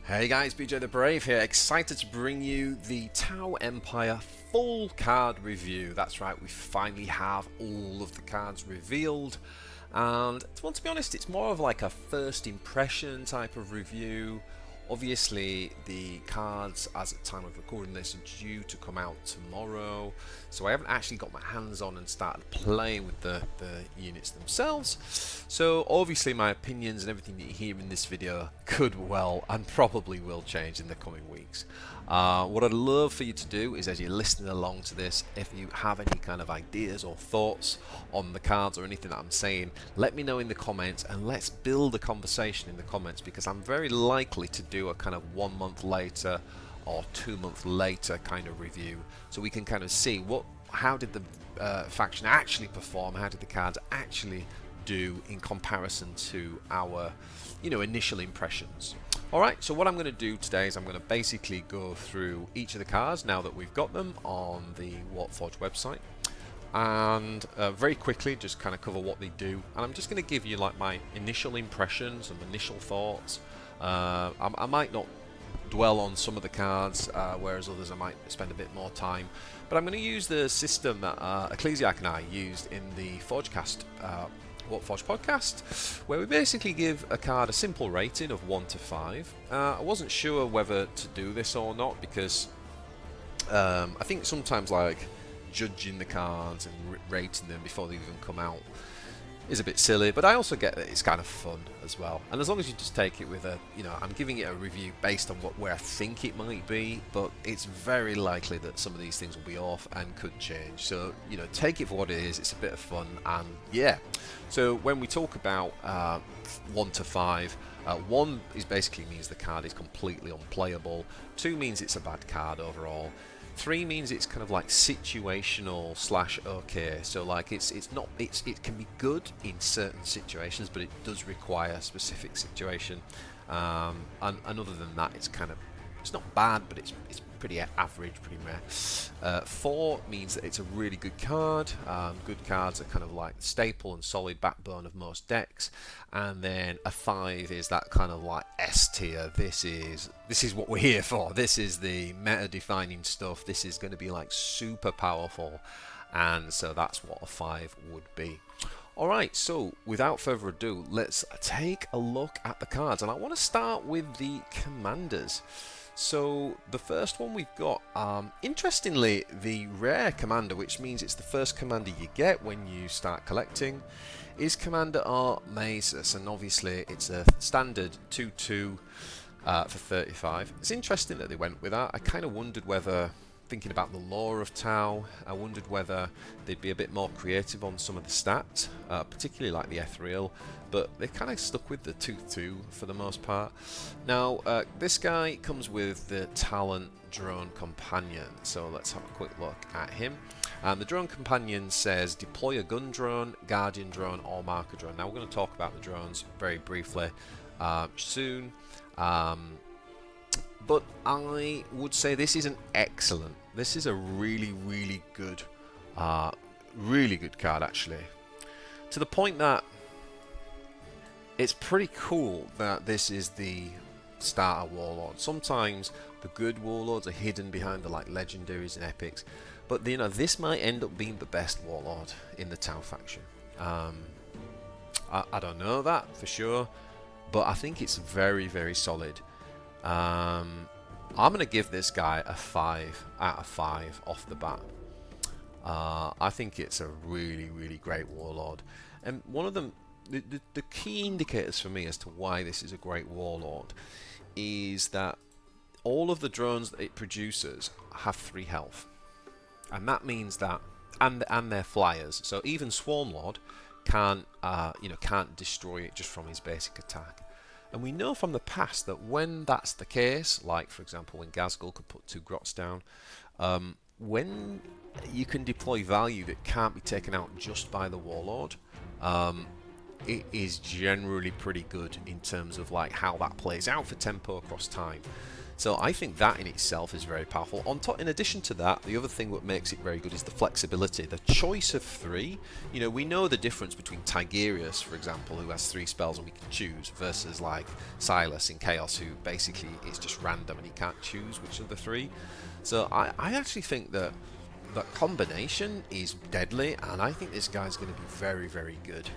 Hey guys, bjthebrave here, excited to bring you the Tau Empire full card review. That's right, we finally have all of the cards revealed, and well, to be honest, it's more of like a first impression type of review. Obviously, the cards, as at time of recording this, are due to come out tomorrow, so I haven't actually got my hands on and started playing with the units themselves. So obviously my opinions and everything that you hear in this video could well and probably will change in the coming weeks. What I'd love for you to do is, as you're listening along to this, if you have any kind of ideas or thoughts on the cards or anything that I'm saying, let me know in the comments and let's build a conversation in the comments, because I'm very likely to do a kind of 1 month later or 2 months later kind of review, so we can kind of see how did the faction actually perform, how did the cards actually do in comparison to our initial impressions. Alright, so what I'm going to do today is I'm going to basically go through each of the cards now that we've got them on the Warpforge website, and very quickly just kind of cover what they do, and I'm just going to give you like my initial impressions and initial thoughts. I might not dwell on some of the cards, whereas others I might spend a bit more time, but I'm going to use the system that Ecclesiarch and I used in the Forgecast Warpforge podcast, where we basically give a card a simple rating of 1 to 5. I wasn't sure whether to do this or not, because I think sometimes like judging the cards and rating them before they even come out is a bit silly, but I also get that it's kind of fun as well. And as long as you just take it with I'm giving it a review based on where I think it might be, but it's very likely that some of these things will be off and could change. So take it for what it is. It's a bit of fun, and yeah. So when we talk about 1 to 5, 1 is basically means the card is completely unplayable. 2 means it's a bad card overall. 3 means it's kind of like situational / okay, so like it can be good in certain situations, but it does require a specific situation, and other than that it's not bad, but it's pretty average, pretty meh. 4 means that it's a really good card. Good cards are kind of like the staple and solid backbone of most decks, and then a 5 is that kind of like S tier. This is what we're here for. This is the meta-defining stuff. This is going to be like super powerful, and so that's what a 5 would be. Alright, so without further ado, let's take a look at the cards, and I want to start with the commanders. So the first one we've got, interestingly, the rare commander, which means it's the first commander you get when you start collecting, is Commander Armaeus, and obviously it's a standard 2/2 for 35. It's interesting that they went with that. I kind of wondered whether, thinking about the lore of Tau, I wondered whether they'd be a bit more creative on some of the stats, particularly like the ethereal, but they kind of stuck with the 2/2 for the most part. Now, this guy comes with the talent Drone Companion, so let's have a quick look at him. The Drone Companion says deploy a gun drone, guardian drone, or marker drone. Now we're going to talk about the drones very briefly soon. But I would say this is this is a really good card, actually, to the point that it's pretty cool that this is the starter warlord. Sometimes the good warlords are hidden behind the like legendaries and epics, but this might end up being the best warlord in the Tau faction. I don't know that for sure, but I think it's very solid. I'm going to give this guy a 5 out of 5 off the bat. I think it's a really great warlord, and one of them, the key indicators for me as to why this is a great warlord is that all of the drones that it produces have 3 health, and that means that, and they're flyers, so even Swarmlord can't destroy it just from his basic attack. And we know from the past that when that's the case, like for example when Gazgul could put 2 grots down, when you can deploy value that can't be taken out just by the warlord, it is generally pretty good in terms of like how that plays out for tempo across time. So I think that in itself is very powerful. On top, in addition to that, the other thing that makes it very good is the flexibility. The choice of 3, you know, we know the difference between Tigerius, for example, who has 3 spells and we can choose, versus like Silas in Chaos, who basically is just random and he can't choose which of the 3. So I actually think that that combination is deadly, and I think this guy's going to be very, very good.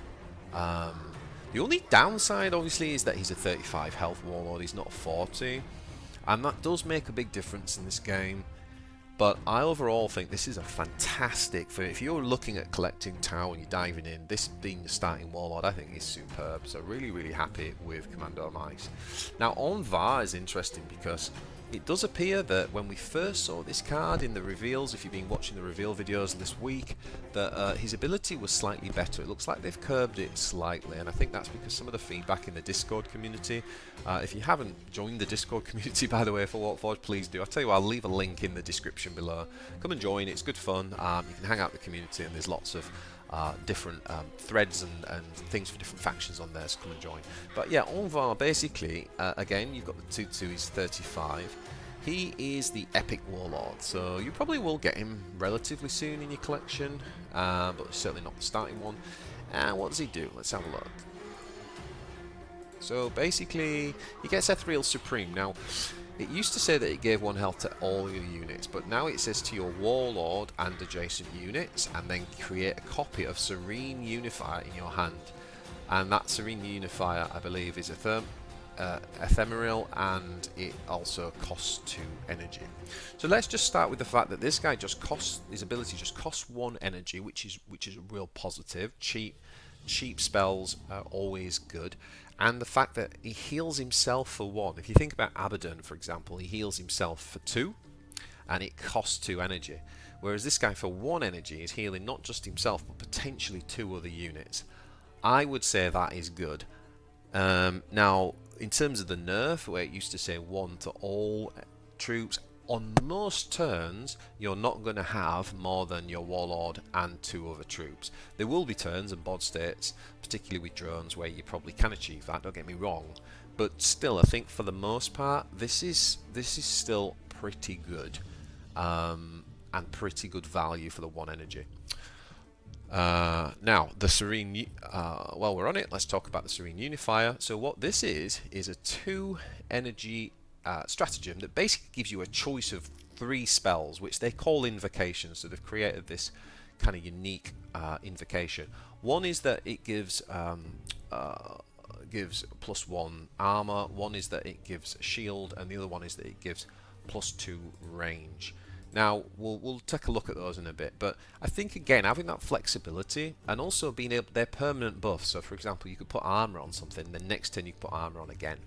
The only downside, obviously, is that he's a 35 health warlord, he's not a 40. And that does make a big difference in this game. But I overall think this is a fantastic, for if you're looking at collecting Tau and you're diving in, this being the starting warlord I think is superb. So really, really happy with Commando Mice. Now on VAR is interesting because it does appear that when we first saw this card in the reveals, if you've been watching the reveal videos this week, that his ability was slightly better. It looks like they've curbed it slightly, and I think that's because some of the feedback in the Discord community. If you haven't joined the Discord community, by the way, for Warpforge, please do. I'll tell you what, I'll leave a link in the description below. Come and join, it's good fun. You can hang out with the community, and there's lots of different threads and things for different factions on there, so come and join. But yeah, Onvar basically, again, you've got the 2-2, he's 35. He is the Epic Warlord, so you probably will get him relatively soon in your collection, but certainly not the starting one. And what does he do? Let's have a look. So basically, he gets Ethereal Supreme. Now, it used to say that it gave 1 health to all your units, but now it says to your Warlord and adjacent units, and then create a copy of Serene Unifier in your hand. And that Serene Unifier, I believe, is ephemeral, and it also costs 2 energy. So let's just start with the fact that this guy just costs, his ability just costs 1 energy, which is a real positive. Cheap spells are always good. And the fact that he heals himself for 1. If you think about Abaddon, for example, he heals himself for 2, and it costs 2 energy. Whereas this guy for 1 energy is healing not just himself, but potentially 2 other units. I would say that is good. Now, in terms of the nerf, where it used to say 1 to all troops, on most turns, you're not going to have more than your Warlord and 2 other troops. There will be turns and bod states, particularly with drones, where you probably can achieve that, don't get me wrong. But still, I think for the most part, this is still pretty good. And pretty good value for the 1 energy. Now, the Serene, while we're on it, let's talk about the Serene Unifier. So what this is a 2 energy stratagem that basically gives you a choice of 3 spells, which they call invocations. So they've created this kind of unique invocation. One is that it gives +1 armor, one is that it gives a shield, and the other one is that it gives +2 range. Now, we'll take a look at those in a bit, but I think, again, having that flexibility and also being able, they're permanent buffs. So, for example, you could put armor on something, the next turn you can put armor on again.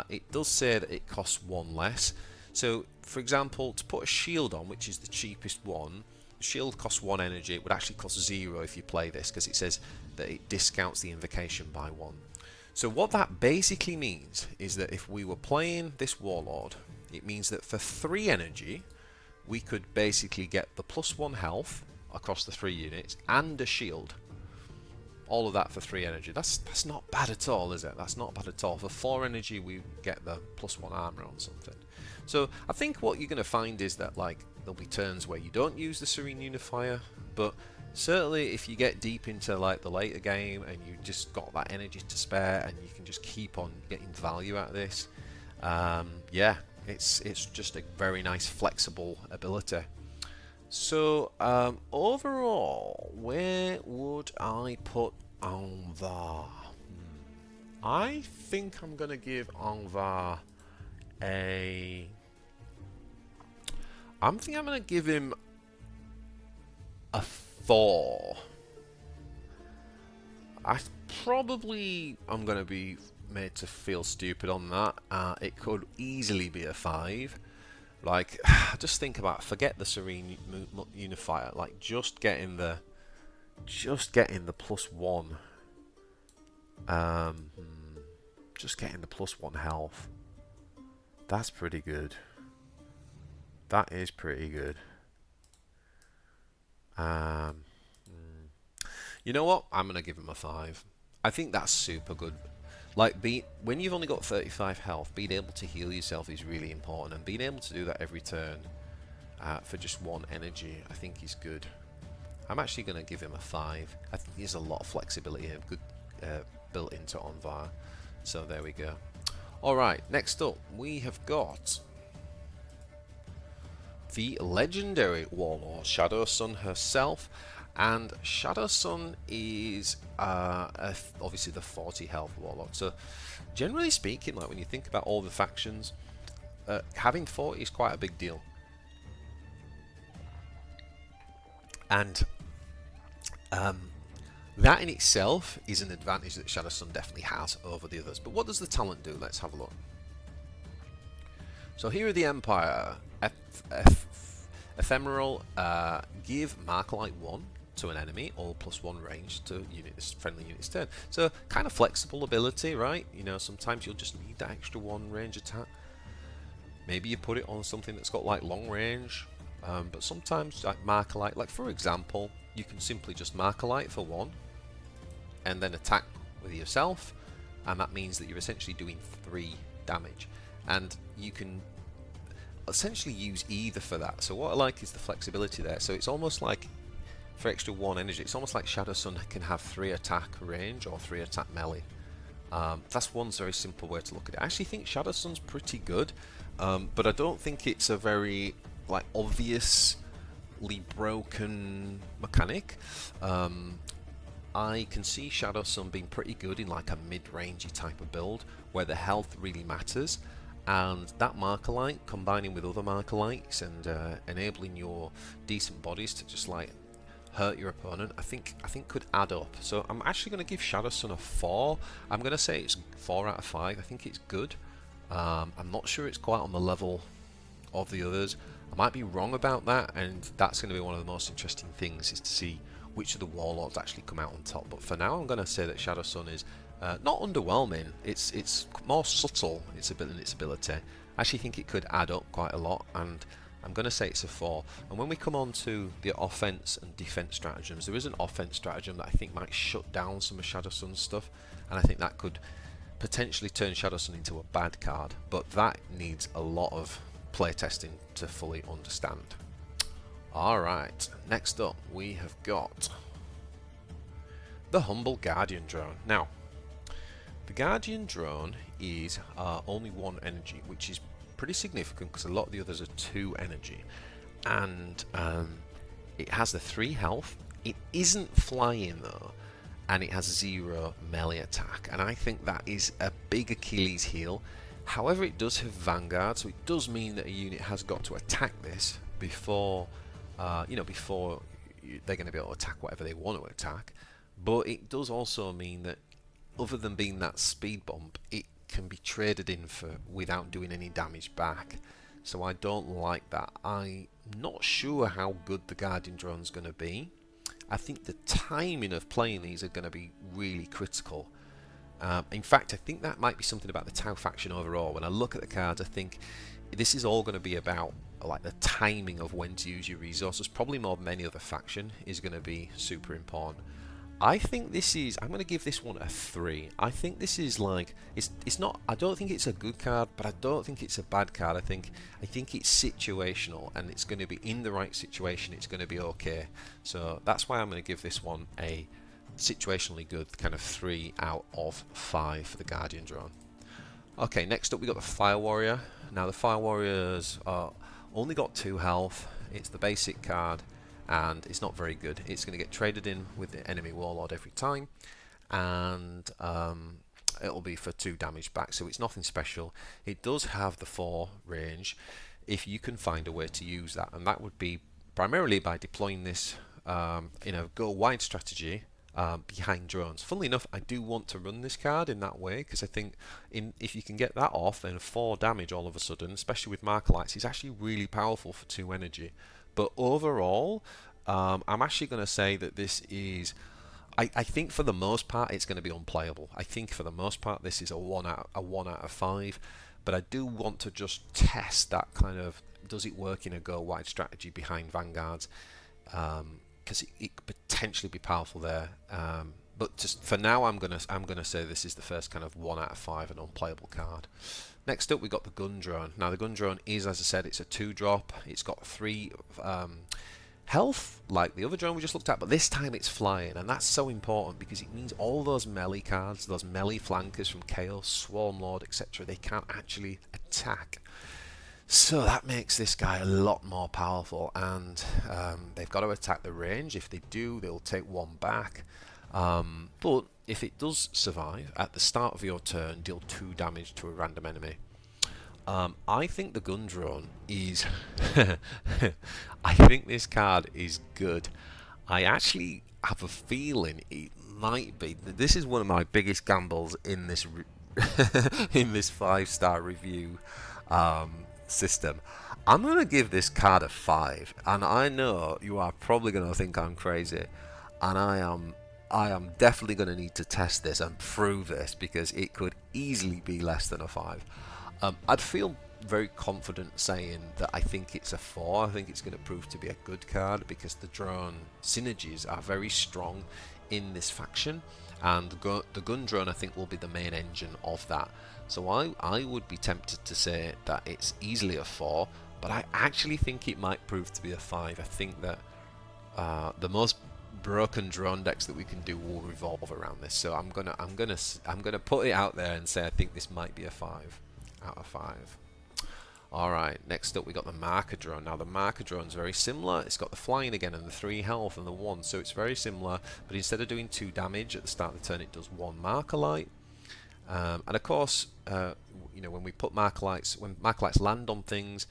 It does say that it costs 1 less. So, for example, to put a shield on, which is the cheapest one, the shield costs 1 energy. It would actually cost 0 if you play this, because it says that it discounts the invocation by 1. So what that basically means is that if we were playing this Warlord, it means that for 3 energy, we could basically get the +1 health across the 3 units and a shield. All of that for 3 energy. That's not bad at all, is it? That's not bad at all. For 4 energy, we get the +1 armor on something. So I think what you're going to find is that, like, there'll be turns where you don't use the Serene Unifier, but certainly if you get deep into like the later game and you just got that energy to spare and you can just keep on getting value out of this, yeah, it's just a very nice flexible ability. So overall, where would I put Anvar? I think I'm gonna give Anvar a. I'm gonna give him a 4. I'm gonna be made to feel stupid on that. It could easily be a 5. Like, just think about, forget the Serene Unifier, like just getting the +1, just getting the +1 health. That's pretty good. That is pretty good. You know what? I'm gonna give him a 5. I think that's super good. Like, when you've only got 35 health, being able to heal yourself is really important, and being able to do that every turn for just 1 energy, I think is good. I'm actually going to give him a 5. I think there's a lot of flexibility here, good built into Onvar. So there we go. Alright, next up we have got the legendary warlord, Shadow Sun herself. And Shadow Sun is obviously the 40 health warlord. So generally speaking, like when you think about all the factions, having 40 is quite a big deal. And that in itself is an advantage that Shadow Sun definitely has over the others. But what does the talent do? Let's have a look. So here are the Empire. Ephemeral, give Markalite 1 to an enemy, or +1 range to friendly units turn. So kind of flexible ability, right? You know, sometimes you'll just need that extra 1 range attack. Maybe you put it on something that's got like long range, but sometimes like Markalite, like for example, you can simply just Markalite for 1 and then attack with yourself, and that means that you're essentially doing 3 damage, and you can essentially use either for that. So what I like is the flexibility there. So it's almost like for extra 1 energy, it's almost like Shadow Sun can have 3 attack range or 3 attack melee. That's one very simple way to look at it. I actually think Shadow Sun's pretty good, but I don't think it's a very like obviously broken mechanic. I can see Shadow Sun being pretty good in like a mid-rangey type of build where the health really matters, and that Markalite combining with other Markalites and enabling your decent bodies to just like hurt your opponent, I think could add up. So I'm actually going to give Shadow Sun a 4. I'm going to say it's 4 out of 5. I think it's good. I'm not sure it's quite on the level of the others. I might be wrong about that, and that's going to be one of the most interesting things, is to see which of the warlords actually come out on top. But for now, I'm going to say that Shadow Sun is not underwhelming. It's more subtle in its ability. I actually think it could add up quite a lot, and I'm going to say it's a 4. And when we come on to the offense and defense stratagems, there is an offense stratagem that I think might shut down some of Shadow Sun's stuff, and I think that could potentially turn Shadow Sun into a bad card, but that needs a lot of playtesting to fully understand. Alright, next up we have got the Humble Guardian Drone. Now, the Guardian Drone is only 1 energy, which is pretty significant because a lot of the others are 2 energy, and it has the 3 health. It isn't flying though, and it has 0 melee attack, and I think that is a big Achilles heel. However, it does have Vanguard, so it does mean that a unit has got to attack this before before they're going to be able to attack whatever they want to attack. But it does also mean that, other than being that speed bump, it can be traded in for without doing any damage back. So I don't like that. I'm not sure how good the Guardian Drone's going to be. I think the timing of playing these are going to be really critical. In fact, I think that might be something about the Tau faction overall. When I look at the cards, I think this is all going to be about like the timing of when to use your resources, probably more than any other faction, is going to be super important. I think this is, I'm going to give this one a 3. I think this is like, it's not, I don't think it's a good card, but I don't think it's a bad card. I think it's situational, and it's going to be in the right situation, it's going to be okay. So that's why I'm going to give this one a situationally good kind of 3 out of 5 for the Guardian Drone. Okay, next up we got the Fire Warrior. Now the Fire Warriors are only got 2 health. It's the basic card, and it's not very good. It's going to get traded in with the enemy warlord every time, and it'll be for 2 damage back, so it's nothing special. It does have the 4 range if you can find a way to use that, and that would be primarily by deploying this in a go wide strategy behind drones. Funnily enough, I do want to run this card in that way, because I think if you can get that off, then 4 damage all of a sudden, especially with Markalites, is actually really powerful for 2 energy. But overall, I'm actually going to say that this is, I think for the most part it's going to be unplayable. I think for the most part this is a 1 out of 5, but I do want to just test that kind of, does it work in a go wide strategy behind Vanguards, because it could potentially be powerful there. but just for now, I'm gonna say this is the first kind of 1 out of 5 an unplayable card. Next up, we got the gun drone. Now the gun drone is, as I said, it's a 2-drop. It's got 3 health, like the other drone we just looked at, but this time it's flying, and that's so important because it means all those melee cards, those melee flankers from Chaos, Swarm Lord, etc., they can't actually attack. So that makes this guy a lot more powerful, and they've got to attack the range. If they do, they'll take 1 back. But if it does survive, at the start of your turn, deal 2 damage to a random enemy. I think the gun drone is... I think this card is good. I actually have a feeling it might be... This is one of my biggest gambles in this in this 5-star review system. I'm going to give this card a 5, and I know you are probably going to think I'm crazy, and I am definitely going to need to test this and prove this, because it could easily be less than a 5. I'd feel very confident saying that I think it's a 4. I think it's going to prove to be a good card because the drone synergies are very strong in this faction, and the gun drone I think will be the main engine of that. So I would be tempted to say that it's easily a 4, but I actually think it might prove to be a 5. I think that the most broken drone decks that we can do will revolve around this. So I'm gonna put it out there and say I think this might be a 5 out of 5. Alright, next up we got the marker drone. Now the marker drone is very similar. It's got the flying again and the 3 health and the 1, so it's very similar, but instead of doing 2 damage at the start of the turn, it does 1 marker light. And of course, you know, when we put marker lights, when marker lights land on things,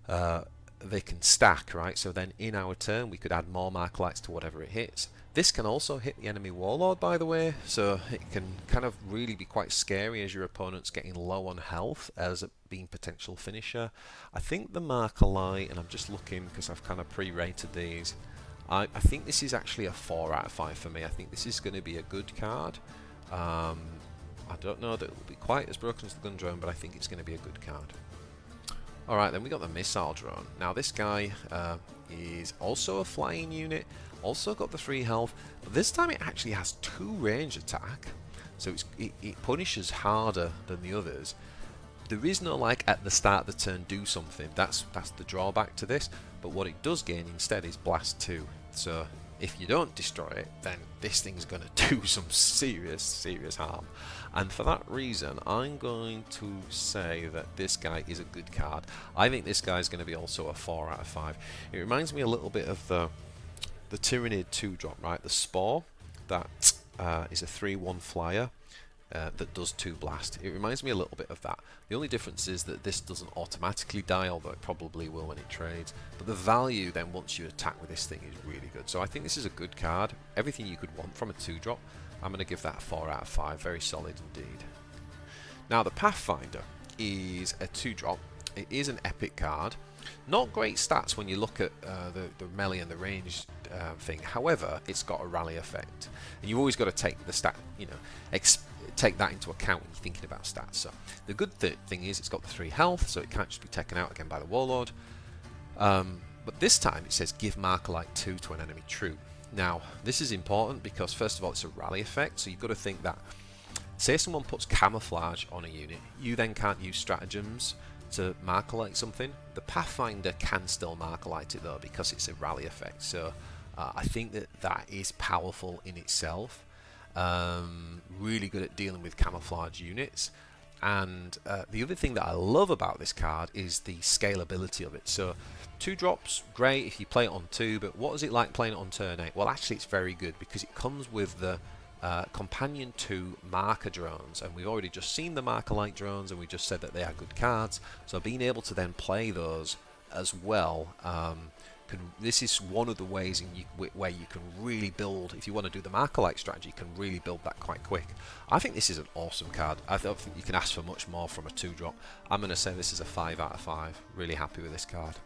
they can stack, right? So then in our turn we could add more marker lights to whatever it hits. This can also hit the enemy warlord, by the way, so it can kind of really be quite scary as your opponent's getting low on health as a being potential finisher. I think the marker light, and I'm just looking because I've kind of pre-rated these, I think this is actually a 4 out of 5 for me. I think this is going to be a good card. I don't know that it will be quite as broken as the gun drone, but I think it's going to be a good card. Alright, then we got the missile drone. Now this guy is also a flying unit, also got the 3 health, but this time it actually has 2 range attack, so it punishes harder than the others. There is no like at the start of the turn do something, that's the drawback to this, but what it does gain instead is blast 2. So if you don't destroy it, then this thing's going to do some serious harm. And for that reason, I'm going to say that this guy is a good card. I think this guy is going to be also a 4 out of 5. It reminds me a little bit of the Tyrannid 2-drop, right? The Spore, that is a 3/1 flyer that does 2 blast. It reminds me a little bit of that. The only difference is that this doesn't automatically die, although it probably will when it trades. But the value then once you attack with this thing is really good. So I think this is a good card. Everything you could want from a 2-drop. I'm going to give that a 4 out of 5. Very solid indeed. Now the Pathfinder is a 2-drop. It is an epic card. Not great stats when you look at the melee and the range thing. However, it's got a rally effect, and you've always got to take the stat, you know, take that into account when you're thinking about stats. So the good thing is it's got the 3 health, so it can't just be taken out again by the warlord. But this time it says give marker light 2 to an enemy troop. Now this is important because first of all it's a rally effect, so you've got to think that say someone puts camouflage on a unit, you then can't use stratagems to marker light something. The Pathfinder can still marker light it though because it's a rally effect, so I think that is powerful in itself. Really good at dealing with camouflage units, and the other thing that I love about this card is the scalability of it. So 2 drops, great if you play it on 2, but what is it like playing it on turn 8? Well, actually it's very good because it comes with the Companion 2 marker drones, and we've already just seen the marker light drones and we just said that they are good cards, so being able to then play those as well, this is one of the ways where you can really build. If you want to do the marker light strategy, you can really build that quite quick. I think this is an awesome card. I don't think you can ask for much more from a 2-drop. I'm going to say this is a 5 out of 5. Really happy with this card.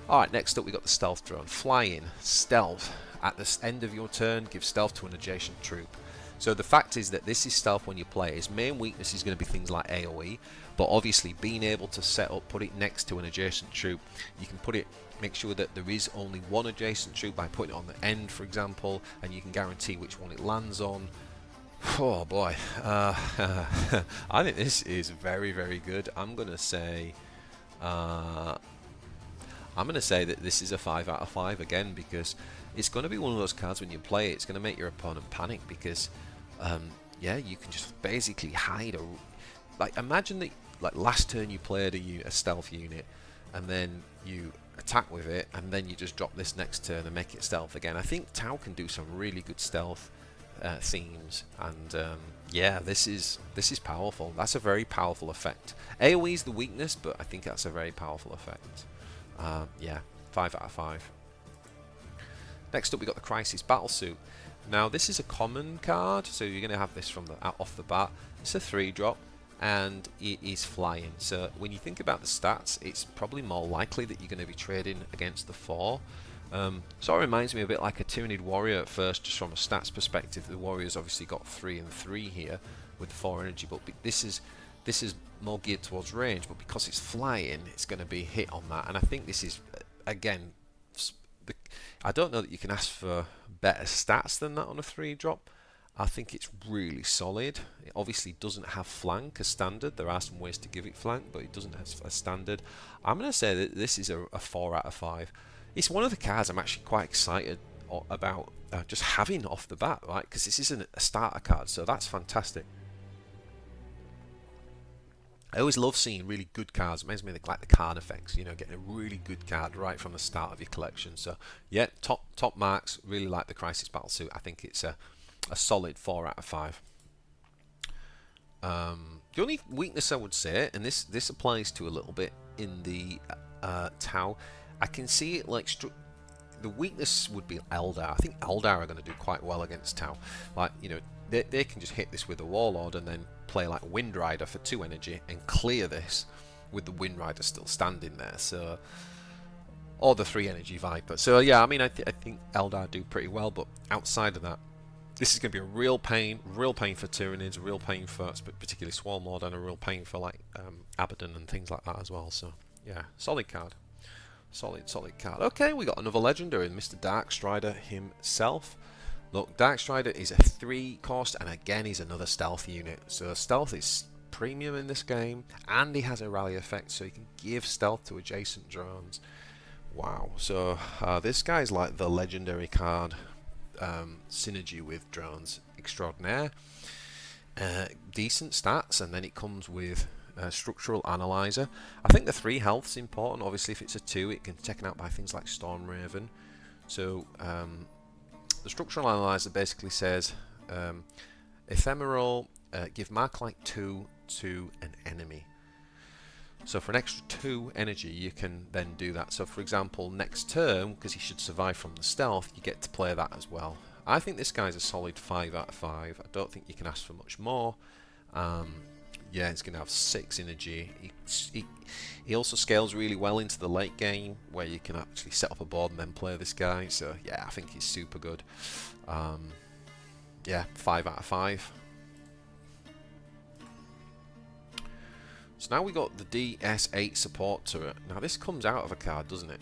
Alright, next up we got the stealth drone. Flying, stealth. At the end of your turn, give stealth to an adjacent troop. So the fact is that this is stealth when you play. His main weakness is going to be things like AoE, but obviously being able to set up, put it next to an adjacent troop, you can put it, make sure that there is only one adjacent troop by putting it on the end, for example, and you can guarantee which one it lands on. Oh boy, I think this is very, very good. I'm gonna say that this is a 5 out of 5 again, because it's going to be one of those cards when you play it, it's going to make your opponent panic, because yeah, you can just basically hide. Like, imagine that, like, last turn you played a stealth unit, and then you attack with it, and then you just drop this next turn and make it stealth again. I think Tau can do some really good stealth themes, and yeah, this is powerful. That's a very powerful effect. AoE is the weakness, but I think that's a very powerful effect. Yeah, 5 out of 5. Next up, we got the Crisis Battlesuit. Now, this is a common card, so you're going to have this from off the bat. It's a 3-drop, and it is flying. So when you think about the stats, it's probably more likely that you're going to be trading against the 4. Sort of reminds me a bit like a Tyranid Warrior at first, just from a stats perspective. The Warrior's obviously got 3 and 3 here with the 4 energy, but this is more geared towards range, but because it's flying, it's going to be hit on that. And I think this is, again, I don't know that you can ask for better stats than that on a 3-drop. I think it's really solid. It obviously doesn't have flank as standard. There are some ways to give it flank, but it doesn't have a standard. I'm going to say that this is a 4 out of 5. It's one of the cards I'm actually quite excited about just having off the bat, right? Because this isn't a starter card, so that's fantastic. I always love seeing really good cards. It reminds me of like the card effects, you know, getting a really good card right from the start of your collection. So yeah, top marks. Really like the Crisis Battlesuit. I think it's a solid 4 out of 5. The only weakness I would say, and this applies to a little bit in the Tau, I can see it like the weakness would be Eldar. I think Eldar are going to do quite well against Tau. Like, you know, they can just hit this with a Warlord and then play like Wind Rider for 2 energy and clear this with the Wind Rider still standing there. So, or the 3 energy Viper. So yeah, I mean, I think Eldar do pretty well, but outside of that, this is going to be a real pain for Tyranids, a real pain for particularly Swarmlord, and a real pain for like Abaddon and things like that as well. So yeah, solid card. Solid card. Okay, we got another legendary, Mr. Darkstrider himself. Look, Darkstrider is a 3 cost, and again, he's another stealth unit. So stealth is premium in this game, and he has a rally effect, so he can give stealth to adjacent drones. Wow. So this guy's like the legendary card synergy with drones extraordinaire. Decent stats, and then it comes with Structural Analyzer. I think the 3 health's important. Obviously, if it's a 2, it can be taken out by things like Storm Raven. So the Structural Analyzer basically says ephemeral, give mark like 2 to an enemy. So for an extra 2 energy, you can then do that. So for example, next turn, because he should survive from the stealth, you get to play that as well. I think this guy's a solid 5 out of 5. I don't think you can ask for much more. Yeah, it's going to have 6 energy. He also scales really well into the late game, where you can actually set up a board and then play this guy. So yeah, I think he's super good. Yeah, 5 out of 5. So now we got the DS8 support turret. Now this comes out of a card, doesn't it?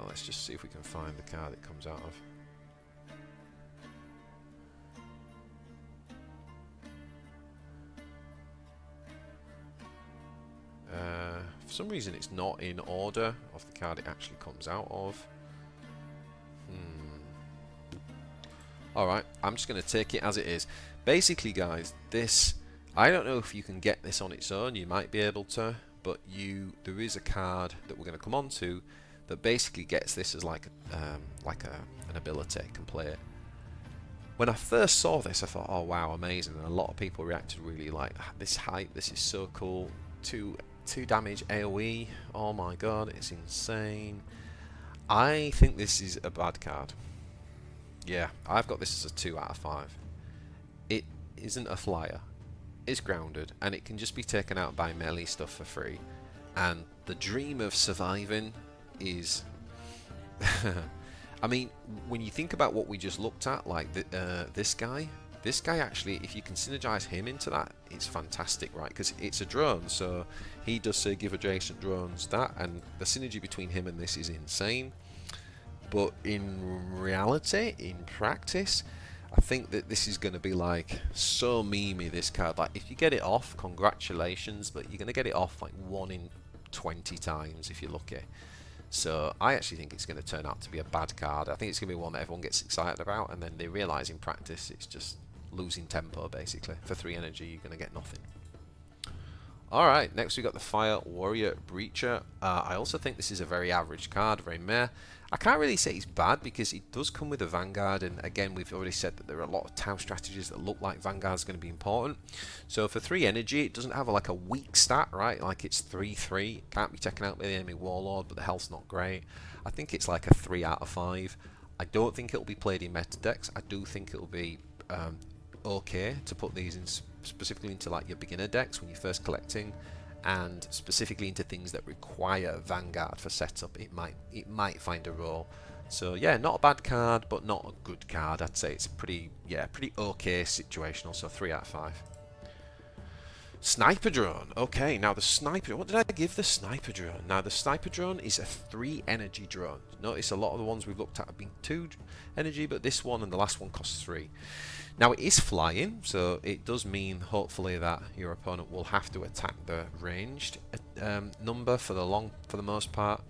Let's just see if we can find the card it comes out of. For some reason it's not in order of the card it actually comes out of. Alright, I'm just going to take it as it is. Basically guys, this, I don't know if you can get this on its own, you might be able to, but there is a card that we're going to come on to that basically gets this as like an ability, can play it. When I first saw this, I thought, oh wow, amazing, and a lot of people reacted really like, this hype, this is so cool. 2 damage AoE, oh my god, it's insane. I think this is a bad card. Yeah, I've got this as a 2 out of 5. It isn't a flyer, it's grounded, and it can just be taken out by melee stuff for free. And the dream of surviving is I mean, when you think about what we just looked at, like this guy actually, if you can synergize him into that, it's fantastic, right? Because it's a drone, so he does say give adjacent drones that, and the synergy between him and this is insane. But in reality, in practice, I think that this is going to be like so memey, this card. Like, if you get it off, congratulations, but you're going to get it off like 1 in 20 times if you're lucky. So I actually think it's going to turn out to be a bad card. I think it's going to be one that everyone gets excited about, and then they realise in practice it's just losing tempo, basically. For 3 energy, you're going to get nothing. Alright, next we got the Fire Warrior Breacher. I also think this is a very average card, very meh. I can't really say it's bad because it does come with a Vanguard, and again we've already said that there are a lot of Tau strategies that look like Vanguard's going to be important. So for 3 energy, it doesn't have like a weak stat, right? Like it's 3/3, can't be taken out by the enemy Warlord, but the health's not great. I think it's like a 3 out of 5. I don't think it'll be played in meta decks. I do think it'll be okay to put these in specifically into like your beginner decks when you're first collecting, and specifically into things that require Vanguard for setup. It might find a role. So yeah, not a bad card, but not a good card. I'd say it's pretty okay situational. So 3 out of 5. Sniper Drone. Okay, now the Sniper, what did I give the Sniper Drone? Now the Sniper Drone is a 3 energy drone. Notice a lot of the ones we've looked at have been 2 energy, but this one and the last one costs 3. Now it is flying, so it does mean hopefully that your opponent will have to attack the ranged number for the most part,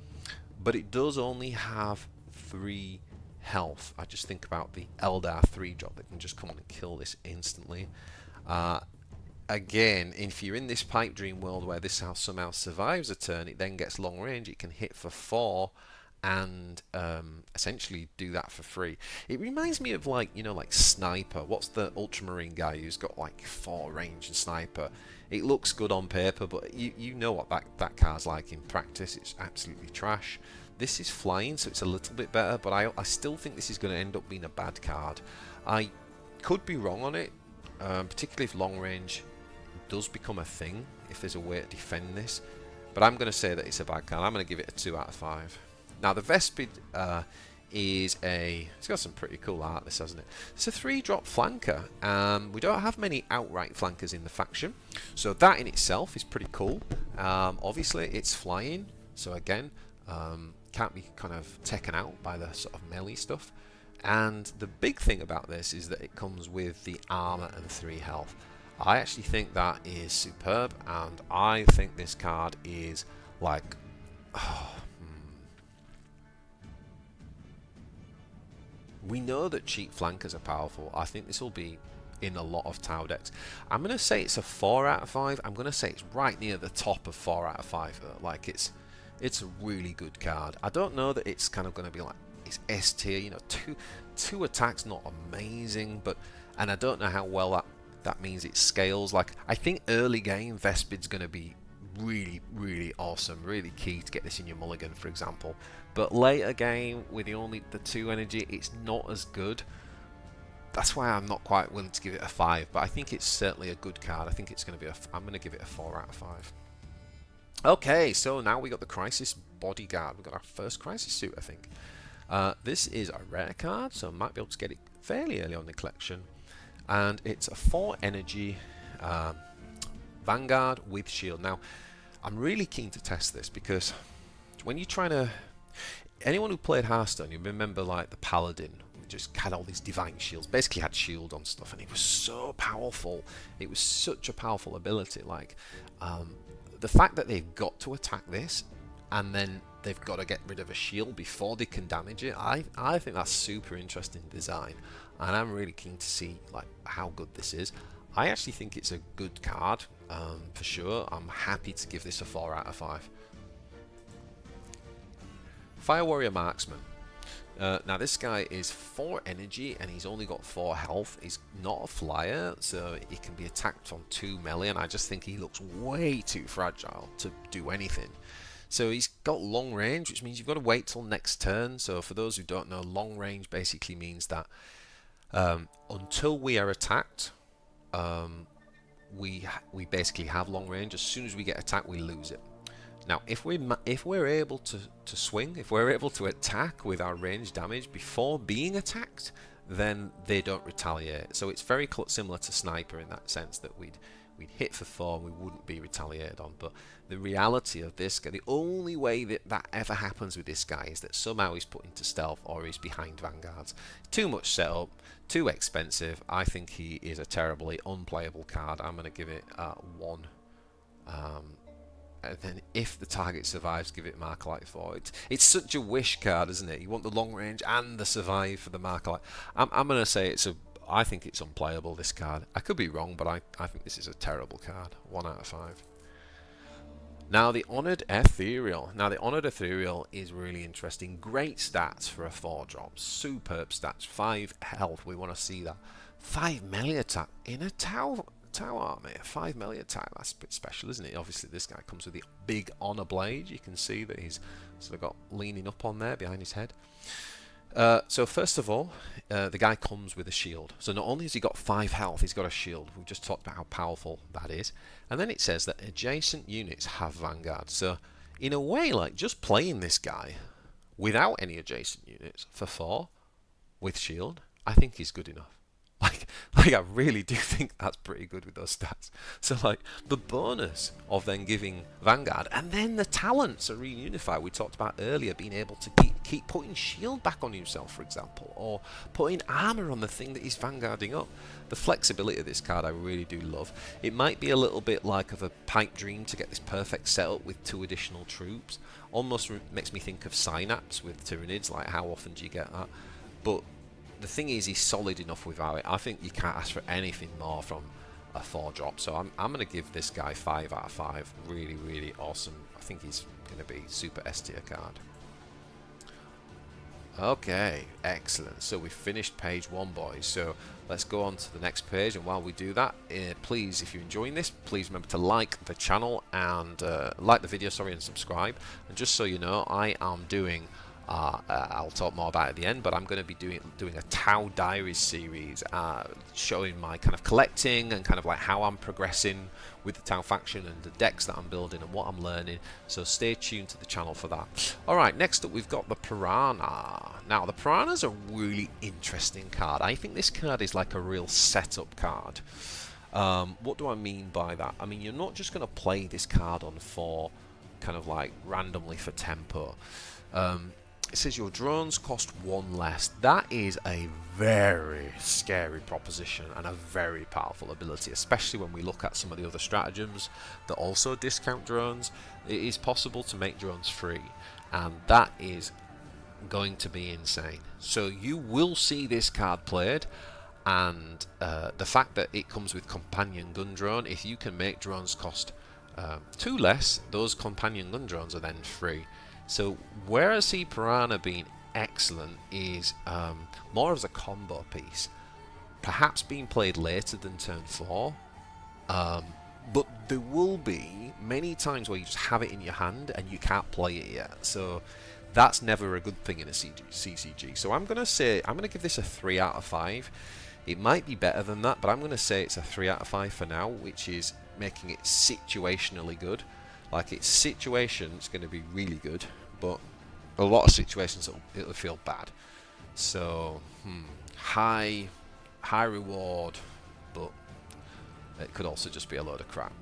but it does only have 3 health. I just think about the Eldar 3 drop that can just come on and kill this instantly. Again, if you're in this pipe dream world where this house somehow survives a turn, it then gets long range, it can hit for 4 and essentially do that for free. It reminds me of like, you know, like Sniper. What's the Ultramarine guy who's got like 4 range and Sniper? It looks good on paper, but you know what that card's like in practice. It's absolutely trash. This is flying, so it's a little bit better, but I still think this is going to end up being a bad card. I could be wrong on it, particularly if long range does become a thing, if there's a way to defend this. But I'm going to say that it's a bad card. I'm going to give it a 2 out of 5. Now the Vespid it's got some pretty cool art, this, hasn't it? It's a 3-drop flanker. We don't have many outright flankers in the faction, so that in itself is pretty cool. Obviously it's flying, so again, can't be kind of taken out by the sort of melee stuff. And the big thing about this is that it comes with the armor and 3 health. I actually think that is superb, and I think this card is like... We know that cheap flankers are powerful. I think this will be in a lot of Tau decks. I'm going to say it's a 4 out of 5. I'm going to say it's right near the top of 4 out of 5. Like it's a really good card. I don't know that it's kind of going to be like it's S tier. You know, two attacks, not amazing, and I don't know how well that means it scales. Like I think early game Vespid's going to be really awesome, really key to get this in your mulligan, for example. But later game with only the 2 energy, it's not as good. That's why I'm not quite willing to give it a 5, but I think it's certainly a good card. I think it's going to be I'm going to give it a 4 out of 5. Okay, so now we got the Crisis Bodyguard. We got our first Crisis suit, I think. This is a rare card, so I might be able to get it fairly early on in the collection. And it's a 4 energy Vanguard with shield. Now, I'm really keen to test this because when you're trying to... Anyone who played Hearthstone, you remember like the Paladin, who just had all these divine shields, basically had shield on stuff, and it was so powerful. It was such a powerful ability. Like, the fact that they've got to attack this, and then they've got to get rid of a shield before they can damage it, I think that's super interesting design, and I'm really keen to see like how good this is. I actually think it's a good card, for sure. I'm happy to give this a 4 out of 5. Fire Warrior Marksman. Now this guy is 4 energy and he's only got 4 health. He's not a flyer, so he can be attacked on 2 melee, and I just think he looks way too fragile to do anything. So he's got long range, which means you've got to wait till next turn. So for those who don't know, long range basically means that until we are attacked, we basically have long range. As soon as we get attacked, we lose it. Now, if we're able to swing, if we're able to attack with our range damage before being attacked, then they don't retaliate. So it's very similar to Sniper in that sense, that we'd hit for 4 and we wouldn't be retaliated on. But the reality of this guy, the only way that ever happens with this guy is that somehow he's put into stealth or he's behind vanguards. Too much setup, too expensive. I think he is a terribly unplayable card. I'm going to give it 1. And then if the target survives, give it Markerlight 4. It's such a wish card, isn't it? You want the long range and the survive for the Markerlight. I'm going to say I think it's unplayable, this card. I could be wrong, but I think this is a terrible card. 1 out of 5. Now the Honoured Ethereal. Now the Honoured Ethereal is really interesting. Great stats for a 4-drop. Superb stats. 5 health. We want to see that. 5 melee attack in a Tau army. 5 melee attack. That's a bit special, isn't it? Obviously this guy comes with the big Honor Blade. You can see that he's sort of got leaning up on there behind his head. So first of all, the guy comes with a shield. So not only has he got 5 health, he's got a shield. We've just talked about how powerful that is. And then it says that adjacent units have Vanguard. So in a way, like just playing this guy without any adjacent units for 4 with shield, I think is good enough. Like I really do think that's pretty good with those stats. So like the bonus of then giving Vanguard, and then the talents are reunified. We talked about earlier being able to keep putting shield back on yourself, for example, or putting armor on the thing that he's vanguarding up. The flexibility of this card I really do love. It might be a little bit like of a pipe dream to get this perfect setup with 2 additional troops. Almost makes me think of Synapse with Tyranids, like how often do you get that? But the thing is, he's solid enough without it. I think you can't ask for anything more from a 4-drop. So I'm going to give this guy 5 out of 5. Really, really awesome. I think he's going to be super S tier card. Okay, excellent. So we finished page 1, boys. So let's go on to the next page. And while we do that, please, if you're enjoying this, please remember to like the channel and like the video, and subscribe. And just so you know, I am doing I'll talk more about it at the end, but I'm going to be doing a Tau Diaries series, showing my kind of collecting and kind of like how I'm progressing with the Tau faction and the decks that I'm building and what I'm learning. So stay tuned to the channel for that. Alright, next up we've got the Piranha. Now the Piranha's a really interesting card. I think this card is like a real setup card. What do I mean by that? I mean, you're not just going to play this card on 4 kind of like randomly for tempo. It says your drones cost 1 less. That is a very scary proposition and a very powerful ability, especially when we look at some of the other stratagems that also discount drones. It is possible to make drones free, and that is going to be insane. So you will see this card played, and the fact that it comes with companion gun drone, if you can make drones cost 2 less, those companion gun drones are then free. So where I see Piranha being excellent is more as a combo piece, perhaps being played later than turn 4, but there will be many times where you just have it in your hand and you can't play it yet. So that's never a good thing in a CCG. So I'm going to give this a 3 out of 5. It might be better than that, but I'm going to say it's a 3 out of 5 for now, which is making it situationally good. Like its situation is going to be really good, but a lot of situations it'll feel bad. So high reward, but it could also just be a load of crap.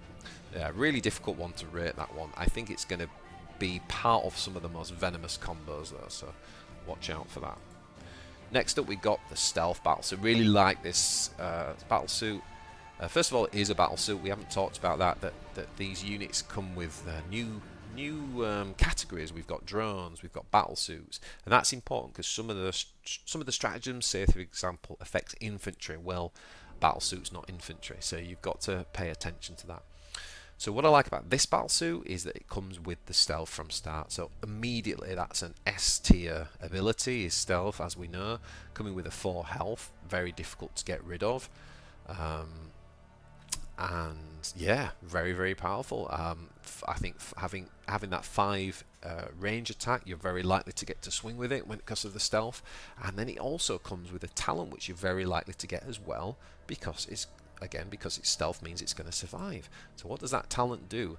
Yeah, really difficult one to rate, that one. I think it's going to be part of some of the most venomous combos though, so watch out for that. Next up we got the Stealth Battlesuit. Really like this battlesuit. First of all, it is a battlesuit. We haven't talked about that these units come with new categories. We've got drones, we've got battlesuits, and that's important because some of the stratagems, say for example, affects infantry. Well, battlesuit's not infantry, so you've got to pay attention to that. So what I like about this battlesuit is that it comes with the stealth from start. So immediately that's an S tier ability, is stealth, as we know, coming with a 4 health, very difficult to get rid of. And yeah, very, very powerful. I think having that 5 range attack, you're very likely to get to swing with it because of the stealth, and then it also comes with a talent which you're very likely to get as well, because it's stealth means it's going to survive. So what does that talent do?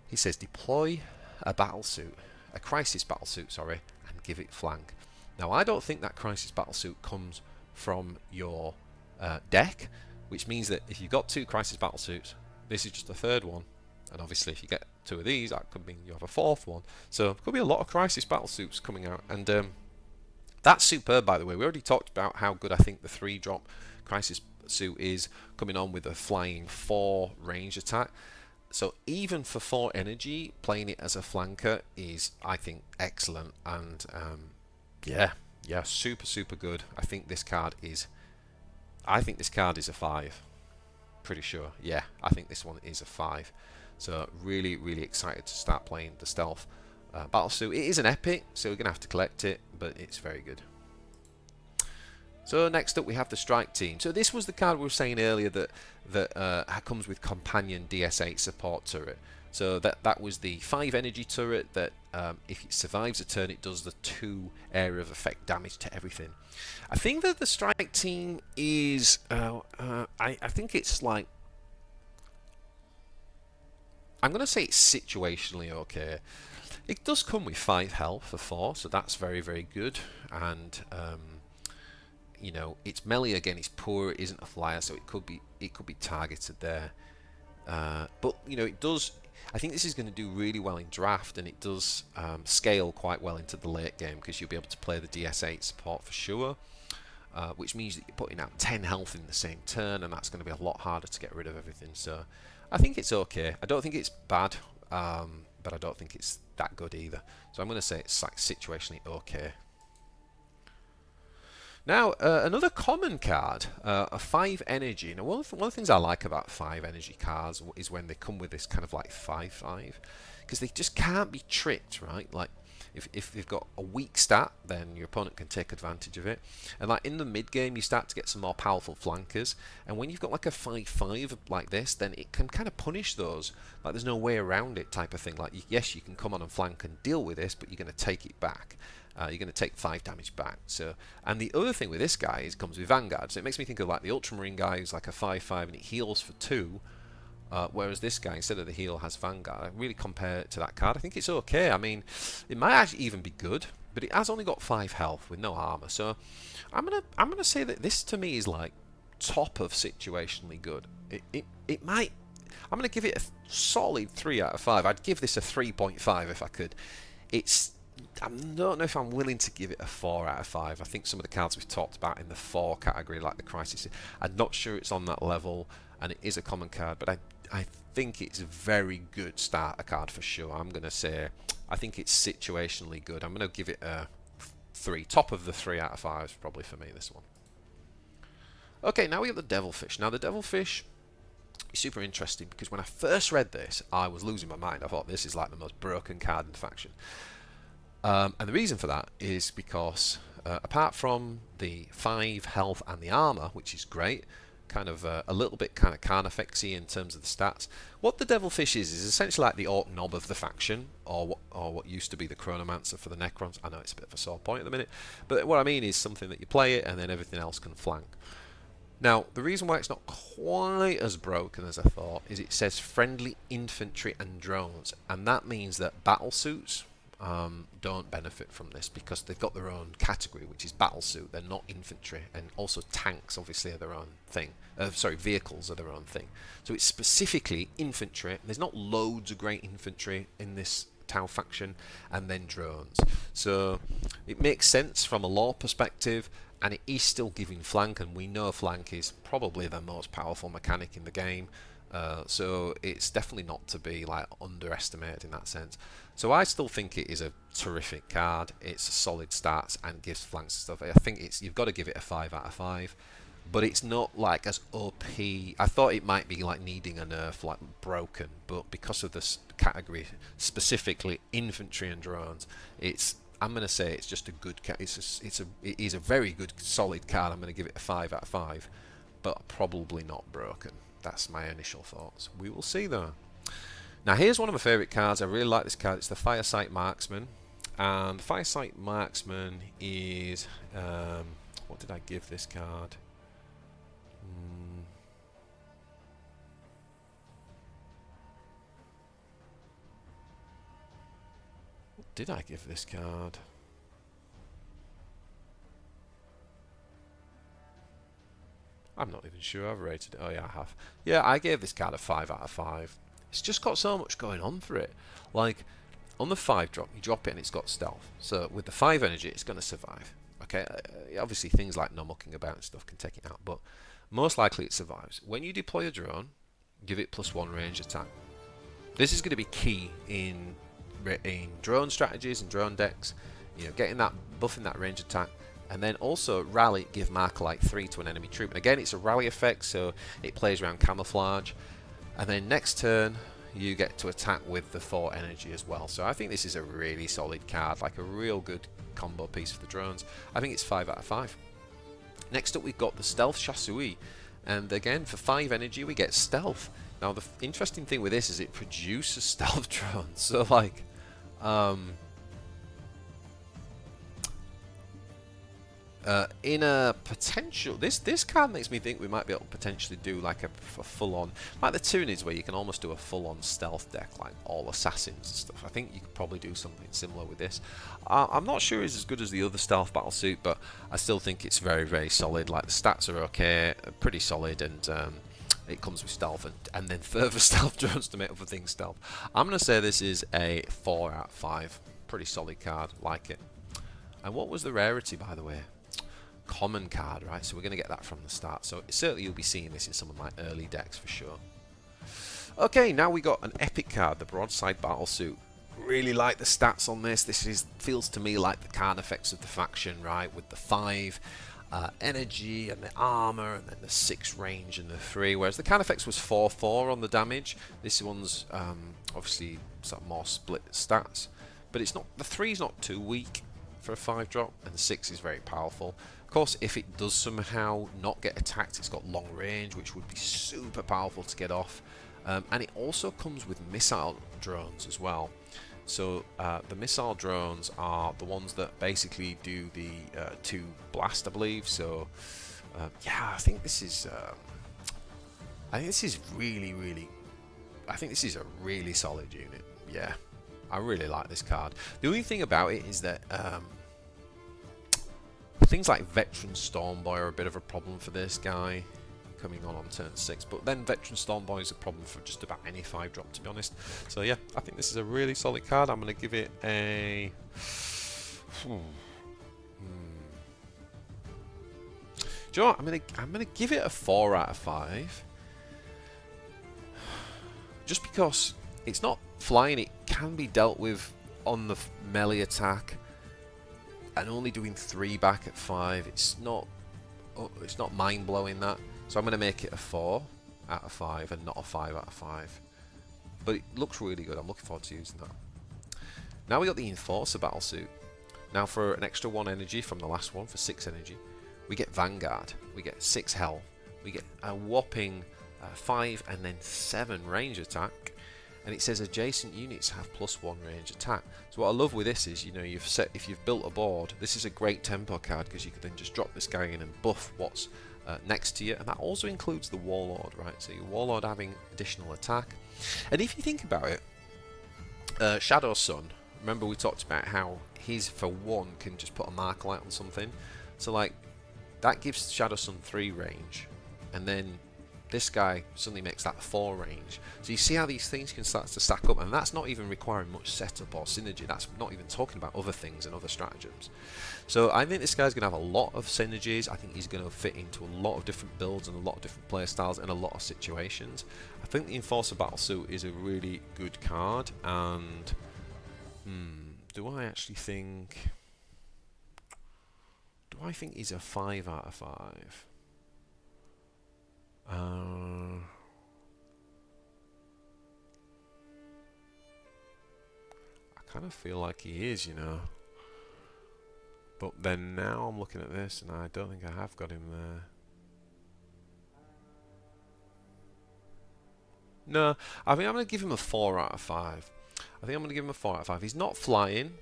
He says deploy a battlesuit, a crisis battlesuit, sorry, and give it flank. Now, I don't think that crisis battlesuit comes from your deck, which means that if you've got 2 crisis battlesuits, this is just the 3rd one, and obviously if you get 2 of these, that could mean you have a 4th one. So there could be a lot of crisis battlesuits coming out, and that's superb, by the way. We already talked about how good I think the 3-drop crisis suit is coming on with a flying 4 range attack. So even for 4 energy, playing it as a flanker is, I think, excellent. And yeah, super good. I think this card is a 5. Pretty sure. Yeah, I think this one is a 5. So really excited to start playing the stealth battlesuit. It is an epic, so we're gonna have to collect it, but it's very good. So next up we have the strike team. So this was the card we were saying earlier that comes with companion DS8 support turret. So that was the 5 energy turret that if it survives a turn, it does the 2 area of effect damage to everything. I think that the strike team is I think it's like, I'm gonna say it's situationally okay. It does come with 5 health for 4, so that's very good. And you know, it's melee again, it's poor, it isn't a flyer, so it could be targeted there. But you know, it does. I think this is going to do really well in draft, and it does scale quite well into the late game because you'll be able to play the DS8 support for sure, which means that you're putting out 10 health in the same turn, and that's going to be a lot harder to get rid of everything. So I think it's okay. I don't think it's bad, but I don't think it's that good either. So I'm going to say it's like situationally okay. Now, another common card, a 5 energy. Now, one of the things I like about 5 energy cards is when they come with this kind of like 5/5, because they just can't be tricked, right? Like, if they've got a weak stat, then your opponent can take advantage of it. And like in the mid game, you start to get some more powerful flankers. And when you've got like a 5/5 like this, then it can kind of punish those. Like there's no way around it type of thing. Like yes, you can come on and flank and deal with this, but you're going to take it back. You're going to take 5 damage back. So, and the other thing with this guy is it comes with Vanguard. So it makes me think of like the Ultramarine guy who's like a 5/5 and it heals for 2. Whereas this guy, instead of the heal, has Vanguard. I really compare it to that card. I think it's okay. I mean, it might actually even be good, but it has only got 5 health with no armor. So I'm gonna say that this to me is like top of situationally good. It might. I'm gonna give it a solid 3 out of 5. I'd give this a 3.5 if I could. I don't know if I'm willing to give it a 4 out of 5. I think some of the cards we've talked about in the 4 category, like the Crisis, I'm not sure it's on that level, and it is a common card, but I think it's a very good starter card for sure. I'm going to say, I think it's situationally good. I'm going to give it a 3. Top of the 3 out of 5 probably for me, this one. Okay, now we have the Devilfish. Now the Devilfish is super interesting because when I first read this, I was losing my mind. I thought this is like the most broken card in the faction. And the reason for that is because apart from the 5 health and the armor, which is great, kind of a little bit kind of carnifexy in terms of the stats, what the Devilfish is essentially like the Orc Knob of the faction, or what used to be the Chronomancer for the Necrons. I know it's a bit of a sore point at the minute, but what I mean is something that you play it and then everything else can flank. Now, the reason why it's not quite as broken as I thought is it says friendly infantry and drones, and that means that battlesuits don't benefit from this because they've got their own category, which is battlesuit. They're not infantry, and also tanks obviously are their own thing. Vehicles are their own thing. So it's specifically infantry. There's not loads of great infantry in this Tau faction, and then drones. So it makes sense from a lore perspective, and it is still giving flank, and we know flank is probably the most powerful mechanic in the game. So it's definitely not to be like underestimated in that sense. So I still think it is a terrific card. It's a solid stats and gives flanks and stuff. I think you've got to give it a 5 out of 5, but it's not like as OP. I thought it might be like needing a nerf, like broken, but because of this category, specifically infantry and drones, I'm going to say it's just a good card. It is a very good solid card. I'm going to give it a 5 out of 5, but probably not broken. That's my initial thoughts. We will see though. Now here's one of my favourite cards. I really like this card. It's the Firesight Marksman. And the Firesight Marksman is... what did I give this card? did I give this card? I'm not even sure I've rated it. Oh yeah, I have. Yeah, I gave this card a 5 out of 5. It's just got so much going on for it. Like, on the 5 drop, you drop it and it's got stealth. So with the 5 energy, it's going to survive. Okay, obviously things like no mucking about and stuff can take it out, but most likely it survives. When you deploy a drone, give it +1 range attack. This is going to be key in drone strategies and drone decks. You know, getting that, buffing that range attack. And then also rally, give marker like 3 to an enemy troop. And again, it's a rally effect, so it plays around camouflage. And then next turn, you get to attack with the 4 energy as well. So I think this is a really solid card, like a real good combo piece for the drones. I think it's 5 out of 5. Next up, we've got the Stealth Chassui. And again, for 5 energy, we get stealth. Now, the interesting thing with this is it produces stealth drones. So, like, in a potential, this card makes me think we might be able to potentially do like a full-on, like the Toonies, where you can almost do a full-on stealth deck, like all assassins and stuff. I think you could probably do something similar with this. I'm not sure it's as good as the other stealth battlesuit, but I still think it's very, very solid. Like, the stats are okay, pretty solid, and it comes with stealth and then further stealth drones to make other things stealth. I'm going to say this is a 4 out of 5. Pretty solid card, like it. And what was the rarity, by the way? Common card, right? So we're going to get that from the start. So certainly you'll be seeing this in some of my early decks for sure. Okay, now we got an epic card, the Broadside Battlesuit. Really like the stats on this. This feels to me like the card effects of the faction, right? With the 5 energy and the armor, and then the 6 range and the 3. Whereas the card effects was 4/4 on the damage. This one's obviously sort of more split stats, but it's not. The 3 is not too weak for a 5 drop, and the 6 is very powerful. Of course, if it does somehow not get attacked, it's got long range, which would be super powerful to get off. And it also comes with missile drones as well. So the missile drones are the ones that basically do the 2 blast, I believe. So yeah, I think this is really. I think this is a really solid unit. Yeah, I really like this card. The only thing about it is that things like Veteran Stormboy are a bit of a problem for this guy coming on turn 6, but then Veteran Stormboy is a problem for just about any 5 drop, to be honest. So yeah, I think this is a really solid card. I'm going to give it a do you know what? I'm gonna give it a 4 out of 5, just because it's not flying. It can be dealt with on the melee attack, and only doing 3 back at 5. It's not mind-blowing, that. So I'm going to make it a 4 out of 5 and not a 5 out of 5. But it looks really good. I'm looking forward to using that. Now we got the Enforcer Battlesuit. Now for an extra 1 energy from the last one, for 6 energy, we get Vanguard. We get 6 health. We get a whopping 5 and then 7 range attack. And it says adjacent units have +1 range attack. So what I love with this is, you know, if you've built a board, this is a great tempo card, because you could then just drop this guy in and buff what's next to you, and that also includes the Warlord, right? So your Warlord having additional attack. And if you think about it, Shadow Sun, remember we talked about how he's, for 1, can just put a mark light on something. So like, that gives Shadow Sun 3 range, and then this guy suddenly makes that 4 range. So you see how these things can start to stack up, and that's not even requiring much setup or synergy. That's not even talking about other things and other stratagems. So I think this guy's going to have a lot of synergies. I think he's going to fit into a lot of different builds and a lot of different playstyles and a lot of situations. I think the Enforcer Battlesuit is a really good card, and do I think he's a 5 out of 5? I kind of feel like he is, you know. But then now I'm looking at this and I don't think I have got him there. No, I think I'm going to give him a 4 out of 5. I think I'm going to give him a 4 out of 5. He's not flying.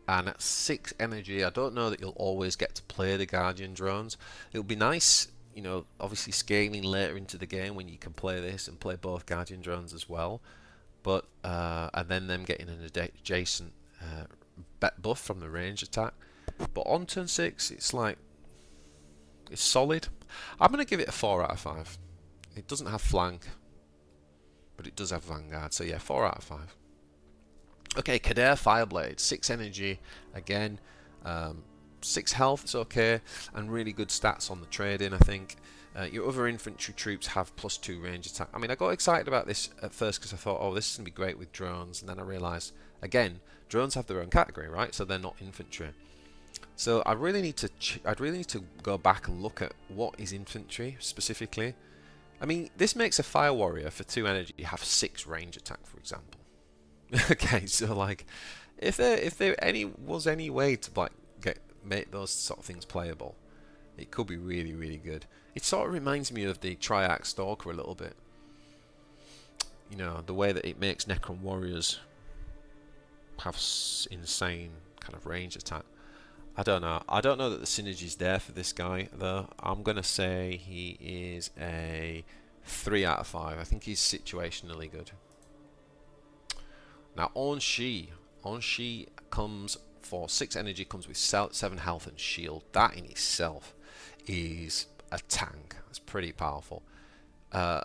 And at 6 energy, I don't know that you'll always get to play the Guardian drones. It'll be nice, you know, obviously scaling later into the game when you can play this and play both Guardian drones as well. but and then them getting an adjacent buff from the range attack. But on turn 6, it's like, it's solid. I'm going to give it a 4 out of 5. It doesn't have flank, but it does have Vanguard, so yeah, 4 out of 5. Okay, Kader Fireblade, 6 energy, again, 6 health, it's okay, and really good stats on the trading, I think. Your other infantry troops have +2 range attack. I mean, I got excited about this at first because I thought, oh, this is going to be great with drones, and then I realised, again, drones have their own category, right? So they're not infantry. So I really need to go back and look at what is infantry specifically. I mean, this makes a fire warrior for 2 energy have 6 range attack, for example. Okay, so like, if there was any way to like make those sort of things playable, it could be really, really good. It sort of reminds me of the Triarch Stalker a little bit. You know, the way that it makes Necron warriors have insane kind of range attack. I don't know. I don't know that the synergy's there for this guy, though. I'm going to say he is a 3 out of 5. I think he's situationally good. Now, Onshi comes for 6 energy, comes with 7 health and shield. That in itself is a tank. That's pretty powerful. So